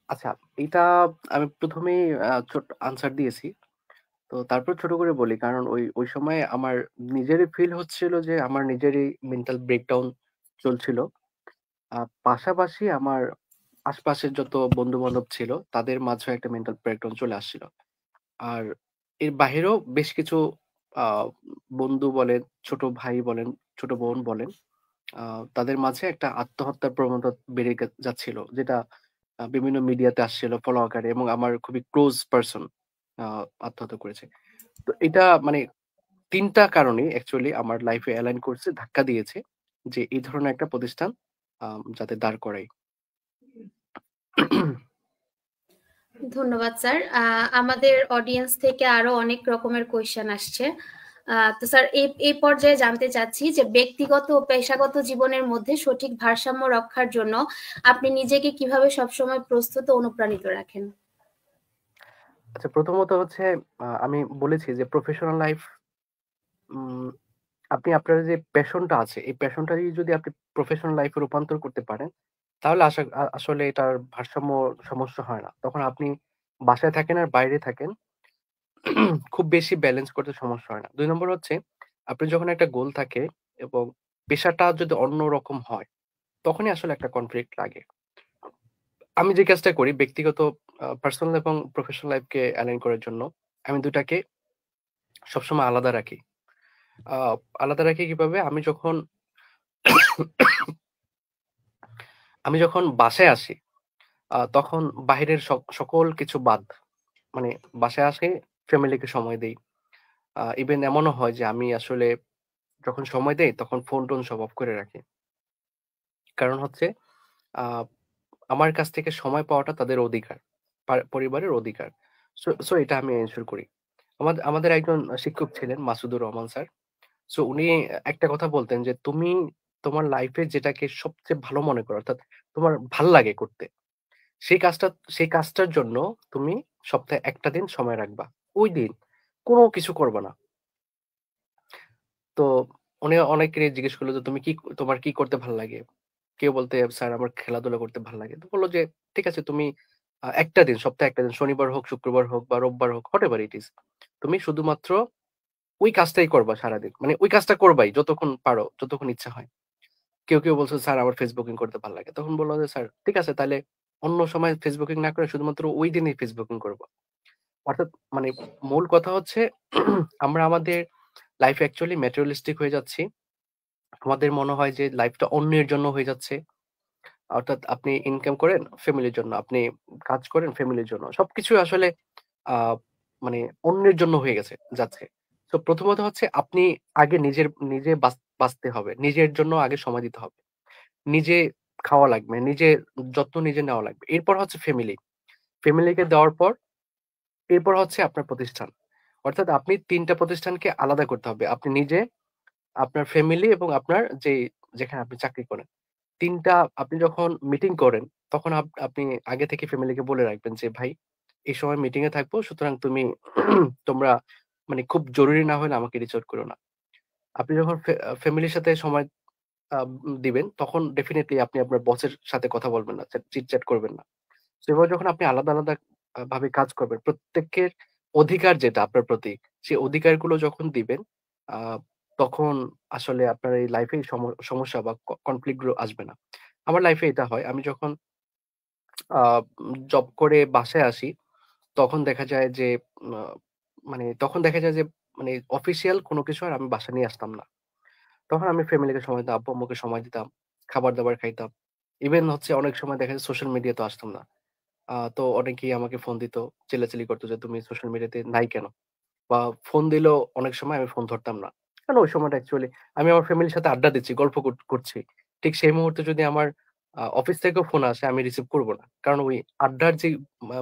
Speaker 2: আচ্ছা, এটা আমি ১ম এই ছোট্ট আনসার দিয়েছি। তো তারপর ছোট করে বলি, কারণ ওই সময় আমার নিজেরই ফিল হচ্ছিল যে আমার নিজেরই মেন্টাল ব্রেকডাউন চলছিল। পাশাপাশি আমার আশপাশের যত বন্ধু-বান্ধব ছিল তাদের মাঝেও একটা মেন্টাল ব্রেকডাউন চলে আসছিল। আর এর বাহিরেও বেশ কিছু আ বন্ধু বলেন, ছোট ভাই বলেন, ছোট বোন বলেন, আ তাদের মাঝে একটা আত্মহত্যার প্রবণতা বেড়ে যাচ্ছিল। যেটা বিভিন্ন মিডিয়াতে আসছিল ফলো আকারে, এবং আমার খুবই ক্লোজ পারসন আ আত্মহত্যা করেছে। তো এটা মানে ৩ টা কারণেই অ্যাকচুয়ালি আমার লাইফে অ্যালাইন করছে, ধাক্কা দিয়েছে যে এই ধরনের একটা প্রতিষ্ঠান যাতে দাঁড় করাই।
Speaker 1: ধন্যবাদ স্যার। আমাদের অডিয়েন্স থেকে আরো অনেক রকমের কোয়েশ্চেন আসছে। তো স্যার এই পর্যায়ে জানতে চাচ্ছি যে ব্যক্তিগত ও পেশাগত জীবনের মধ্যে সঠিক ভারসাম্য রক্ষার জন্য আপনি নিজেকে কিভাবে সবসময় প্রস্তুত ও অনুপ্রাণিত রাখেন?
Speaker 2: আচ্ছা, প্রথমত হচ্ছে আমি বলেছি যে প্রফেশনাল লাইফ, উম আপনি আপনার যে প্যাশনটা আছে, এই প্যাশনটাই যদি আপনি প্রফেশনাল লাইফে রূপান্তর করতে পারেন, তাহলে আসলে এটার ভারসাম্য সমস্যা হয় না। তখন আপনি বাসায় থাকেন আর বাইরে থাকেন, খুব বেশি ব্যালেন্স করতে সমস্যা হয় না। ২ নম্বর হচ্ছে আপনি যখন একটা গোল থাকে এবং পেশাটা যদি অন্যরকম হয়, তখনই আসলে একটা কনফ্লিক্ট লাগে। আমি যে কাজটা করি ব্যক্তিগত পার্সোনাল এবং প্রফেশনাল লাইফকে অ্যালাইন করার জন্য আমি ২ টাকে সবসময় আলাদা রাখি। আ আলাদা রাখি কিভাবে? আমি যখন বাসায় আসি, তখন বাহিরের সকল কিছু বাদ। মানে বাসায় আসি, ফ্যামিলিকে সময় দেই। ইভেন এমনও হয় যে আমি আসলে যখন সময় দেই তখন ফোন-টোন সব অফ করে রাখি। কারণ হচ্ছে আ আমার কাছ থেকে সময় পাওয়াটা তাদের অধিকার। পরিবারের অধিকার। সো এটা আমি এনশিওর করি। আমাদের একজন শিক্ষক ছিলেন মাসুদুর রহমান স্যার। সো উনি একটা কথা বলতেন যে, "তুমি তোমার লাইফে যেটাকে সবচেয়ে ভালো মনে করো, অর্থাৎ তোমার ভাল্লাগে করতে, সেই কাজটা সেই কাজটার জন্য তুমি সপ্তাহে ১ টা দিন সময় রাখবা। ওই দিন কোন কিছু করবা না।" তো উনি অনেকেরই জিজ্ঞেস করলো যে, তোমার কি করতে ভাল লাগে?" কেউ বলতে, "স্যার আমার খেলাধুলা করতে ভাল লাগে।" তো বলল যে, "ঠিক আছে তুমি ১ টা দিন, সপ্তাহে ১ টা দিন, শনিবার হোক, শুক্রবার হোক বা রোববার হোক, হোয়াটএভার ইট ইস। তুমি শুধুমাত্র ওই কাজটাই করবা সারাদিন। মানে ওই কাজটা করবাই যতক্ষণ পারো, যতক্ষণ ইচ্ছা হয়।" কেউ বলছে, "স্যার আমার ফেসবুকিং করতে ভাল লাগে।" তখন বলল যে, "স্যার ঠিক আছে তাইলে অন্য সময় ফেসবুকিং না করে শুধুমাত্র ওই দিনই ফেসবুকিং করব।" অর্থাৎ মানে মূল কথা হচ্ছে আমরা আমাদের লাইফে অ্যাকচুয়ালি ম্যাটেরিয়ালিস্টিক হয়ে যাচ্ছি। আমাদের মনে হয় যে লাইফটা অন্যের জন্য হয়ে যাচ্ছে। অর্থাৎ আপনি ইনকাম করেন ফ্যামিলির জন্য, আপনি কাজ করেন ফ্যামিলির জন্য। সবকিছুই আসলে আ মানে অন্যের জন্য হয়ে যাচ্ছে। তো প্রথমত হচ্ছে আপনি আগে নিজে বাঁচতে হবে। নিজের জন্য আগে সময় দিতে হবে। নিজে খাওয়া লাগবে, যত্ন নিজে নেওয়া লাগবে। এরপর হচ্ছে ফ্যামিলি। ফ্যামিলিকে দেওয়ার পর এরপর হচ্ছে আপনার প্রতিষ্ঠান। অর্থাৎ আপনি ৩ টা প্রতিষ্ঠানকে আলাদা করতে হবে। আপনি নিজে, আপনার ফ্যামিলি এবং আপনার যেখানে আপনি চাকরি করেন। ৩ টা আপনি যখন মিটিং করেন, তখন আপনি আগে থেকে ফ্যামিলিকে বলে রাখবেন যে, "ভাই, এই সময় মিটিং এ থাকবো। সুতরাং তোমরা মানে খুব জরুরি না হলে আমাকে রিচ আউট করো না।" আপনি যখন ফ্যামিলির সাথে সময় দিবেন, তখন ডেফিনিটলি আপনি আপনার বসের সাথে কথা বলবেন না। চিটচ্যাট করবেন না। তো এবার যখন আপনি আলাদা ভাবে কাজ করবেন, প্রত্যেকের অধিকার যেটা আপনার প্রতি, সেই অধিকারগুলো যখন দিবেন, আ তখন আসলে আপনার এই লাইফে সমস্যা বা কনফ্লিক্ট গুলো আসবে না। আমার লাইফে এটা হয়। আমি যখন আ জব করে বাসায় আসি, তখন দেখা যায় যে আ তখন দেখা যায় যে অফিসিয়াল কোন কিছু আর আমি বাসায় নিয়ে আসতাম না। তখন আমি ফ্যামিলিকে সময় দিতাম, আব্বু-আম্মুকে সময় দিতাম, খাবার-দাবার খাইতাম। ইভেন হচ্ছে অনেক সময় দেখা যায় সোশ্যাল মিডিয়াতেও আসতাম না। তো অনেকেই আমাকে ফোন দিত, চিল্লাচিল্লি করত যে, "তুমি সোশ্যাল মিডিয়াতে নাই কেন?" বা ফোন দিলেও অনেক সময় আমি ফোন ধরতাম না। কারণ ওই সময়টা অ্যাকচুয়ালি আমি আমার ফ্যামিলির সাথে আড্ডা দিচ্ছি, গল্প করছি। ঠিক সেই মুহূর্তে যদি আমার অফিস থেকেও ফোন আসে আমি রিসিভ করব না। কারণ ওই আড্ডার যে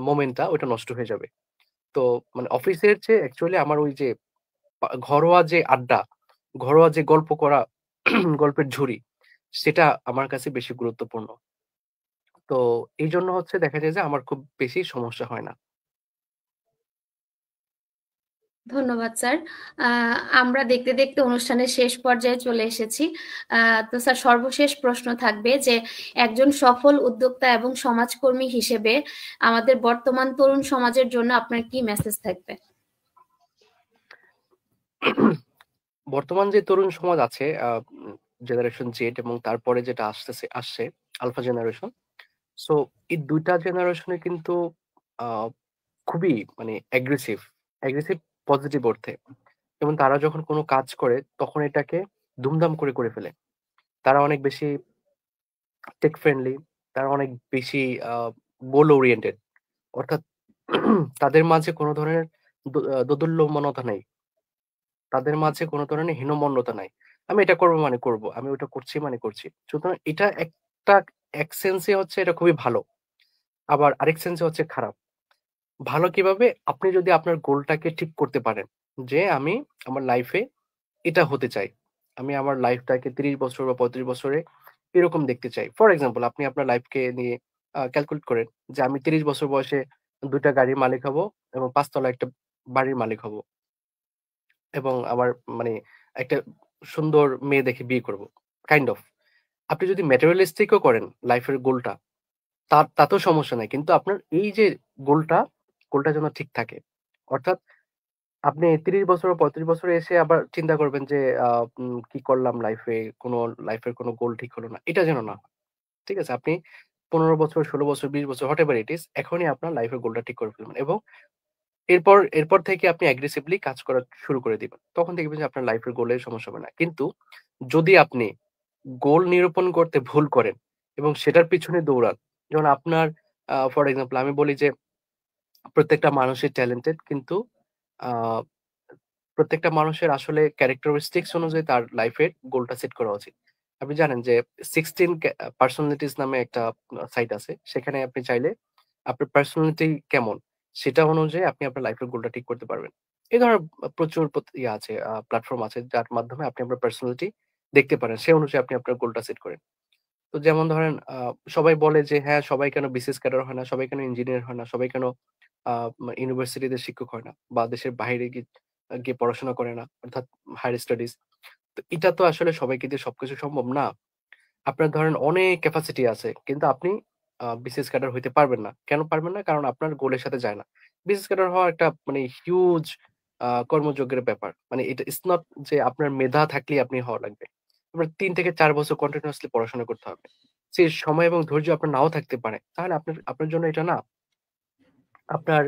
Speaker 2: মোমেন্টটা ওইটা নষ্ট হয়ে যাবে। তো অফিসের চেয়ে অ্যাকচুয়ালি আমার ওই যে ঘরোয়া যে আড্ডা, ঘরোয়া যে গল্প করা, গল্পের ঝুড়ি, সেটা আমার কাছে বেশি গুরুত্বপূর্ণ। তো এইজন্য হচ্ছে দেখা যায় যে আমার খুব বেশি সমস্যা হয় না।
Speaker 1: ধন্যবাদ স্যার। আ আমরা দেখতে অনুষ্ঠানের শেষ পর্যায়ে চলে এসেছি। আ তো স্যার সর্বশেষ প্রশ্ন থাকবে যে একজন সফল উদ্যোক্তা এবং সমাজকর্মী হিসেবে আমাদের বর্তমান তরুণ সমাজের জন্য আপনার কি মেসেজ থাকবে?
Speaker 2: বর্তমান যে তরুণ সমাজ আছে জেনারেশন জেড এবং তারপরে যেটা আসছে আলফা জেনারেশন। সো এই ২ টা জেনারেশনে কিন্তু আ খুবই অ্যাগ্রেসিভ পজিটিভ অর্থে। এবং তারা যখন কোন কাজ করে তখন এটাকে দুমদাম করে ফেলে। তারা অনেক বেশি টেক ফ্রেন্ডলি, তারা অনেক বেশি আ গোল ওরিয়েন্টেড। অর্থাৎ তাদের মাঝে কোন ধরনের দোদুল্যমানতা নেই। তাদের মাঝে কোন ধরনের হীনমন্যতা নাই। আমি এটা করব মানে করব। আমি ওটা করছি মানে করছি। সুতরাং এটা এক সেন্স এ হচ্ছে এটা খুবই ভালো। আবার আরেক সেন্স এ হচ্ছে খারাপ। ভালো কিভাবে? আপনি যদি আপনার গোলটাকে ঠিক করতে পারেন যে, আমি আমার লাইফে এটা হতে চাই। আমি আমার লাইফটাকে ৩০ বছর বা ৩৫ বছরে এরকম দেখতে চাই। ফর এক্সাম্পল আপনি আপনার লাইফকে নিয়ে ক্যালকুলেট করেন যে, আমি ৩০ বছর বয়সে ২ টা গাড়ির মালিক হব এবং ৫ তলা একটা বাড়ির মালিক হব। এবং আমার মানে একটা সুন্দর মেয়ে দেখে বিয়ে করব। Kind of. আপনি যদি ম্যাটেরিয়ালিস্টিক ও করেন লাইফের গোলটা, তাতেও সমস্যা নাই। কিন্তু আপনার এই যে গোলটা, গোলটা যেন ঠিক থাকে। অর্থাৎ আপনি ৩০ বছর ৩৫ বছরে এসে আবার চিন্তা করবেন যে কি করলাম লাইফে, লাইফের কোনো গোল ঠিক হলো না। এটা যেন না হয়। ঠিক আছে? আপনি ১৫ বছর, ১৬ বছর, ২০ বছর হোয়াটএভার ইট ইস, এখনই আপনার লাইফের গোলটা ঠিক করে ফেলবেন এবং এরপর থেকে আপনি অ্যাগ্রেসিভলি কাজ করা শুরু করে দিবেন। তখন দেখবেন যে আপনার লাইফের গোলের সমস্যা হবে না। কিন্তু যদি আপনি গোল নিরূপণ করতে ভুল করেন এবং সেটার পিছনে দৌড়ান, যেমন আপনার ফর এক্সাম্পল আমি বলি যে প্রত্যেকটা মানুষই ট্যালেন্টেড, কিন্তু আ প্রত্যেকটা মানুষের আসলে ক্যারেক্টারিস্টিক্স অনুযায়ী তার লাইফের গোলটা সেট করা উচিত। আপনি জানেন যে 16 পার্সোনালিটিস নামে একটা সাইট আছে। সেখানে আপনি চাইলে আপনার পার্সোনালিটি কেমন সেটা অনুযায়ী আপনি আপনার লাইফের গোলটা ঠিক করতে পারবেন। এই ধরনের প্রচুর ইয়ে আছে, প্ল্যাটফর্ম আছে যার মাধ্যমে আপনি আপনার পার্সোনালিটি দেখতে পারেন। সে অনুযায়ী আপনি আপনার গোলটা সেট করেন। তো যেমন ধরেন সবাই বলে যে হ্যাঁ, সবাই কেন বিসিএস ক্যাডার হয় না, সবাই কেন ইঞ্জিনিয়ার হয় না, সবাই কেন আ ইউনিভার্সিটিতে শিক্ষক হয় না বা দেশের বাইরে গিয়ে পড়াশোনা করে না, অর্থাৎ হায়ার স্টাডিজ। তো এটা তো আসলে সবাইকে দিয়ে সবকিছু সম্ভব না। আপনার ধরেন অনেক ক্যাপাসিটি আছে, কিন্তু আপনি বিসিএস ক্যাডার হইতে পারবেন না। কেন পারবেন না? কারণ আপনার গোলের সাথে যায় না। বিসিএস ক্যাডার হওয়া একটা মানে হিউজ কর্মযজ্ঞের ব্যাপার। মানে এটা ইটস নট যে আপনার মেধা থাকলেই আপনি হওয়া লাগবে। আপনার ৩ থেকে ৪ বছর কন্টিনিউয়াসলি পড়াশোনা করতে হবে। সেই সময় এবং ধৈর্য আপনার নাও থাকতে পারে। তাহলে আপনার আপনার জন্য এটা না। আপনার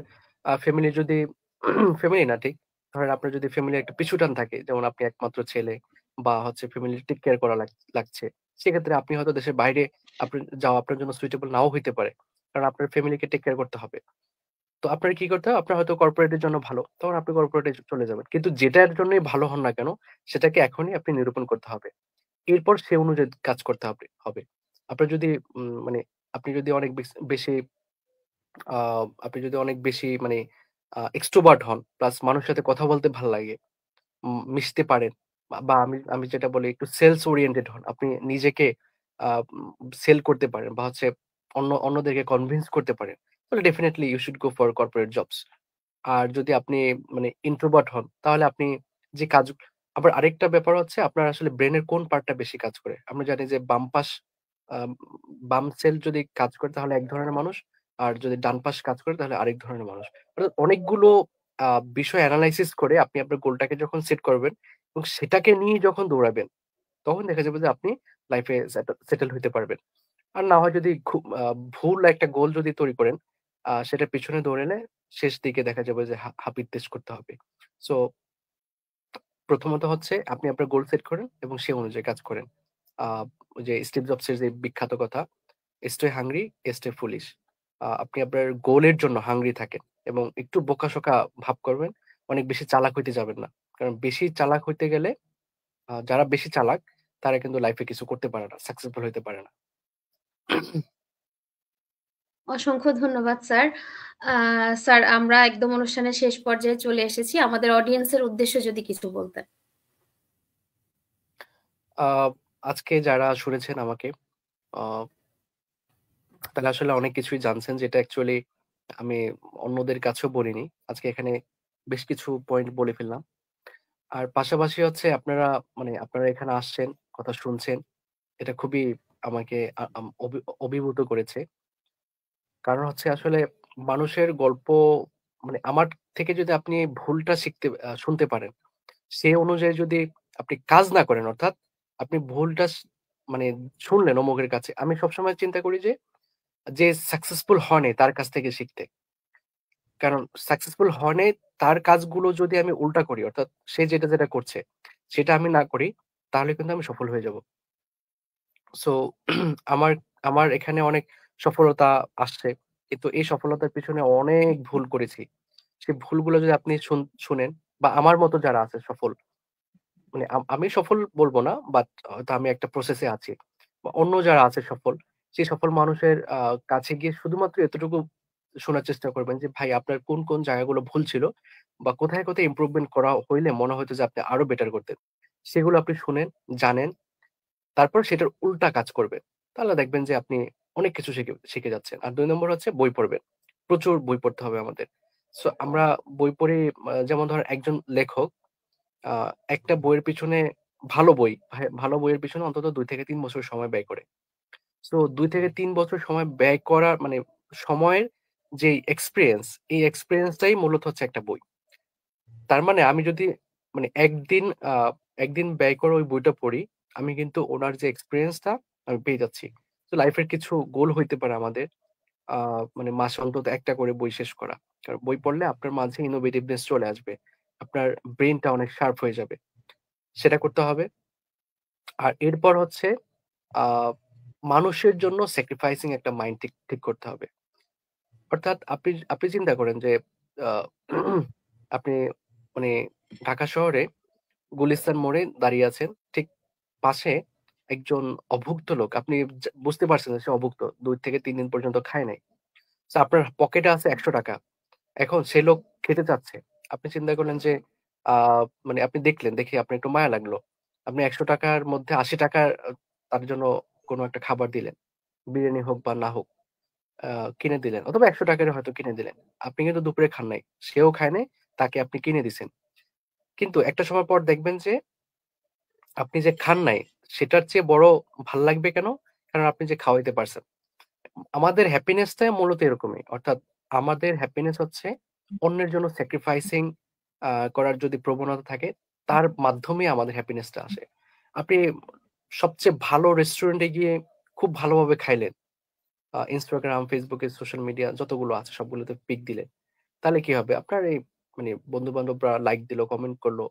Speaker 2: ফ্যামিলি যদি ফ্যামিলি না ঠিক, ধরেন আপনার যদি ফ্যামিলির একটা পিছুটান থাকে, যেমন আপনি একমাত্র ছেলে বা হচ্ছে ফ্যামিলির টেক কেয়ার করা লাগছে। সেক্ষেত্রে আপনি হয়তো দেশের বাইরে যাওয়া আপনার জন্য সুইটেবল নাও হইতে পারে। কারণ আপনার ফ্যামিলিকে টেক কেয়ার করতে হবে। তো আপনার কি করতে হবে? আপনার হয়তো কর্পোরেটের জন্য ভালো। তখন আপনি কর্পোরেটে চলে যাবেন। কিন্তু যেটার জন্যই ভালো হন না কেন, সেটাকে এখনই আপনি নিরূপণ করতে হবে। এরপর সে অনুযায়ী কাজ করতে হবে। আপনার যদি মানে আপনি যদি অনেক বেশি আ আপনি যদি অনেক বেশি মানে extrovert হন, প্লাস মানুষের সাথে কথা বলতে ভাল লাগে, মিশতে পারেন বা আমি আমি যেটা বলি একটু সেলস ওরিয়েন্টেড হন। আপনি নিজেকে সেল করতে পারেন বা হচ্ছে অন্যদেরকে কনভিন্স করতে পারেন। তাহলে definitely you should go for corporate jobs. আর যদি আপনি মানে ইন্ট্রোভার্ট হন, তাহলে আপনি যে কাজ আবার আরেকটা ব্যাপার হচ্ছে আপনার আসলে ব্রেইনের কোন পার্টটা বেশি কাজ করে। আমরা জানি যে আম বাম সেল যদি কাজ করে তাহলে এক ধরনের মানুষ, আর যদি ডান পাশ কাজ করে তাহলে আরেক ধরনের মানুষ। অর্থাৎ অনেকগুলো আ বিষয় এনালাইসিস করে আপনি আপনার গোলটাকে যখন সেট করবেন এবং সেটাকে নিয়ে যখন দৌড়াবেন, তখন দেখা যাবে যে আপনি লাইফে সেটেল হইতে পারবেন। আর না হয় যদি ভুল একটা গোল যদি তৈরি করেন, সেটার পিছনে দৌড়ালে শেষ দিকে দেখা যাবে যে হাপিত্তেশ করতে হবে। সো প্রথমত হচ্ছে আপনি আপনার গোল সেট করেন এবং সে অনুযায়ী কাজ করেন। আ ওই যে স্টিভ জবসের যে বিখ্যাত কথা, "স্টে হাংরি, স্টে ফুলিশ।" আপনি আপনার গোলের জন্য হাংরি থাকেন এবং একটু বোকাশোকা ভাব করবেন। অনেক বেশি চালাক হইতে যাবেন না। কারণ বেশি চালাক হইতে গেলে যারা বেশি চালাক তারা কিন্তু লাইফে কিছু করতে পারে না, সাকসেসফুল হইতে পারে না।
Speaker 1: অসংখ্য ধন্যবাদ স্যার। স্যার আমরা একদম অনুষ্ঠানের শেষ পর্যায়ে চলে এসেছি। আমাদের অডিয়েন্সের উদ্দেশ্যে যদি কিছু বলতেন।
Speaker 2: আ আজকে যারা শুনেছেন আমাকে, আ তারা আসলে অনেক কিছুই জানছেন যেটা অ্যাকচুয়ালি আমি অন্যদের কাছেও বলিনি। আজকে এখানে বেশ কিছু পয়েন্ট বলে ফেললাম। আর পাশাপাশি হচ্ছে আপনারা এখানে আসছেন, কথা শুনছেন। এটা খুবই আমাকে আ আম অভি অভিভূত করেছে। কারণ হচ্ছে আসলে মানুষের গল্প মানে আমার থেকে যদি আপনি ভুলটা শুনতে পারেন, সে অনুযায়ী যদি আপনি কাজ না করেন, অর্থাৎ আপনি ভুলটা মানে শুনলেন অমুকের কাছে। আমি সবসময় চিন্তা করি যে সাকসেসফুল হয়নি তার কাছ থেকে শিখতে। কারণ সাকসেসফুল হয়নি তার কাজগুলো যদি আমি উল্টা করি, অর্থাৎ সে যেটা করছে সেটা আমি না করি, তাহলে কিন্তু আমি সফল হয়ে যাব। সো আমার আমার এখানে অনেক সফলতা আসছে। কিন্তু এই সফলতার পেছনে অনেক ভুল করেছি। সেই ভুলগুলো যদি আপনি শুনেন বা আমার মতো যারা আছে সফল, মানে আমি সফল বলব না, বাট হয়তো আমি একটা প্রসেস এ আছি। বা অন্য যারা আছে সফল, সেই সফল মানুষের কাছে গিয়ে শুধুমাত্র এতটুকু শোনার চেষ্টা করবেন যে, ভাই আপনার কোন জায়গাগুলো ভুল ছিল বা কোথায় ইমপ্রুভমেন্ট করা হইলে মনে হইতো যে আপনি আরো বেটার করতেন। সেগুলো আপনি শুনেন, জানেন, তারপর সেটার উল্টা কাজ করবেন। তাহলে দেখবেন যে আপনি অনেক কিছু শিখে যাচ্ছেন। আর ২ নম্বর হচ্ছে বই পড়বেন। প্রচুর বই পড়তে হবে আমাদের। সো আমরা বই পড়ি, যেমন ধরেন একজন লেখক আ একটা বইয়ের পিছনে ভালো বইয়ের পিছনে অন্তত ২ থেকে ৩ বছর সময় ব্যয় করে। সো ২ থেকে ৩ বছর সময় ব্যয় করার সময়ের যেই এক্সপেরিয়েন্স, এই এক্সপেরিয়েন্স টাই মূলত হচ্ছে একটা বই। তার মানে আমি যদি মানে একদিন ব্যয় করে ওই বইটা পড়ি, আমি কিন্তু ওনার যে এক্সপিরিয়েন্সটা আমি পেয়ে যাচ্ছি। তো লাইফের কিছু গোল হইতে পারে আমাদের মানে মাসে অন্তত একটা করে বই শেষ করা। কারণ বই পড়লে আপনার মাঝে ইনোভেটিভনেস চলে আসবে, আপনার ব্রেনটা অনেক শার্প হয়ে যাবে, সেটা করতে হবে। আর এরপর হচ্ছে আহ মানুষের জন্য স্যাক্রিফাইসিং একটা মাইন্ড ঠিক ঠিক করতে হবে। অর্থাৎ আপনি আপনি চিন্তা করেন যে আহ, আপনি মানে ঢাকা শহরে গুলিস্তান মোড়ে দাঁড়িয়ে আছেন, ঠিক পাশে একজন অভুক্ত লোক, আপনি বুঝতে পারছেন যে সে অভুক্ত, 2 থেকে 3 দিন পর্যন্ত খায় নাই। তো আপনার পকেটে আছে 100 টাকা, এখন সে লোক খেতে চাচ্ছে। আপনি চিন্তা করলেন যে মানে আপনি দেখলেন, দেখে আপনার একটু মায়া লাগলো, আপনি 100 টাকার মধ্যে 80 টাকা তার জন্য কোনো একটা খাবার দিলেন, বিরিয়ানি হোক বা না হোক, কিনে দিলেন, অথবা 100 টাকার হয়তো কিনে দিলেন। আপনি কিন্তু দুপুরে খান নাই, সেও খায় নাই, তাকে আপনি কিনে দিছেন। কিন্তু একটা সময় পর দেখবেন যে আপনি যে খান নাই সেটার চেয়ে বড় ভাল লাগবে কেন? কারণ আপনি যে খাওয়াইতে পারছেন। আমাদের হ্যাপিনেসটা মূলত এরকমই। অর্থাৎ আমাদের হ্যাপিনেস হচ্ছে অন্যের জন্য স্যাক্রিফাইসিং করার যদি প্রবণতা থাকে, তার মাধ্যমে আমাদের হ্যাপিনেসটা আসে। আপনি সবচেয়ে ভালো রেস্টুরেন্টে গিয়ে খুব ভালোভাবে খাইলেন, ইনস্টাগ্রাম, ফেসবুকে, সোশ্যাল মিডিয়া যতগুলো আছে সবগুলোতে পিক দিলেন। তাহলে কি হবে? আপনার এই মানে বন্ধু-বান্ধবরা লাইক দিল, কমেন্ট করলো,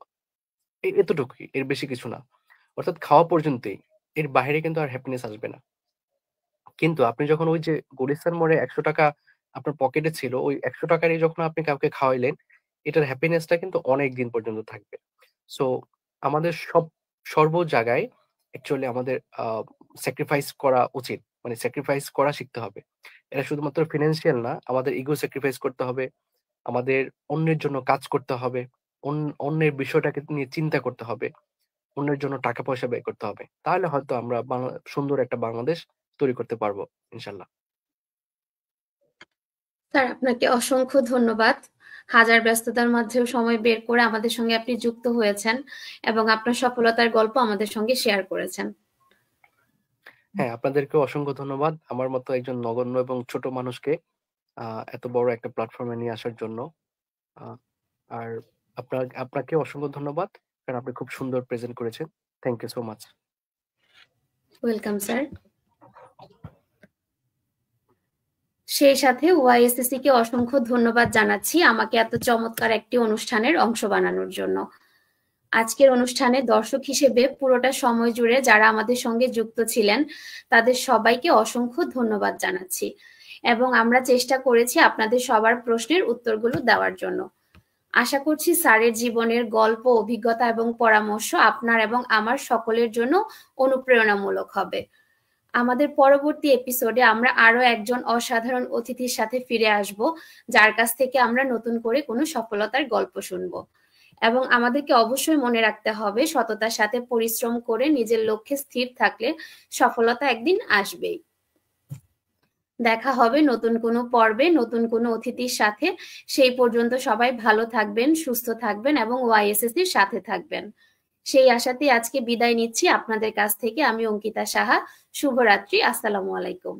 Speaker 2: এতটুকুই, এর বেশি কিছু না। অর্থাৎ খাওয়া পর্যন্তই। এর বাইরে কিন্তু আর হ্যাপিনেস আসবে না। কিন্তু আপনি যখন ওই যে গুলিস্তান মোড়ে 100 টাকা আপনার পকেটে ছিল, ওই 100 টাকারই যখন আপনি কাউকে খাওয়াইলেন, এটার হ্যাপিনেসটা কিন্তু অনেক দিন পর্যন্ত থাকবে। সো আমাদের সর্ব জায়গায় অ্যাকচুয়ালি আমাদের স্যাক্রিফাইস করা উচিত, মানে স্যাক্রিফাইস করা শিখতে হবে। এটা শুধুমাত্র ফিনান্সিয়াল না, আমাদের ইগো স্যাক্রিফাইস করতে হবে, আমাদের অন্যের জন্য কাজ করতে হবে, অন্যের বিষয়টাকে নিয়ে চিন্তা করতে হবে, অন্যের জন্য টাকা পয়সা ব্যয় করতে হবে। তাহলে হয়তো আমরা সুন্দর একটা বাংলাদেশ তৈরি করতে পারবো ইনশাল্লাহ।
Speaker 1: স্যার, আপনাকে অসংখ্য ধন্যবাদ। হাজার ব্যস্ততার মাঝেও সময় বের করে আমাদের সঙ্গে আপনি যুক্ত হয়েছেন এবং আপনার সফলতার গল্প আমাদের সঙ্গে শেয়ার করেছেন।
Speaker 2: হ্যাঁ, আপনাদেরকেও অসংখ্য ধন্যবাদ আমার মতো একজন নগণ্য এবং ছোট মানুষকে এত বড় একটা প্ল্যাটফর্মে নিয়ে আসার জন্য। আহ, আর আপনাকে অসংখ্য ধন্যবাদ, কারণ আপনি খুব সুন্দর প্রেজেন্ট করেছেন। Thank you so much.
Speaker 1: Welcome sir. সেই সাথে ওআইএসএসসি কে অসংখ্য ধন্যবাদ জানাচ্ছি আমাকে এত চমৎকার একটি অনুষ্ঠানের অংশ বানানোর জন্য। আজকের অনুষ্ঠানে দর্শক হিসেবে পুরোটা সময় জুড়ে যারা আমাদের সঙ্গে যুক্ত ছিলেন তাদের সবাইকে অসংখ্য ধন্যবাদ জানাচ্ছি এবং আমরা চেষ্টা করেছি আপনাদের সবার প্রশ্নের উত্তরগুলো দেওয়ার জন্য। আশা করছি স্যারের জীবনের গল্প, অভিজ্ঞতা এবং পরামর্শ আপনার এবং আমার সকলের জন্য অনুপ্রেরণামূলক হবে। আমাদের পরবর্তী এপিসোডে আমরা আরো একজন অসাধারণ অতিথির সাথে ফিরে আসব, যার কাছ থেকে আমরা নতুন করে কোনো সফলতার গল্প শুনবো। এবং আমাদেরকে অবশ্যই মনে রাখতে হবে সততার সাথে পরিশ্রম করে নিজের লক্ষ্যে স্থির থাকলে সফলতা একদিন আসবেই। দেখা হবে নতুন কোনো পর্বে নতুন কোনো অতিথির সাথে। সেই পর্যন্ত সবাই ভালো থাকবেন, সুস্থ থাকবেন এবং ওআইএসএসসির সাথে থাকবেন। সেই আশাতেই আজকে বিদায় নিচ্ছি আপনাদের কাছ থেকে। আমি অঙ্কিতা সাহা। শুভরাত্রি। আসসালামু আলাইকুম।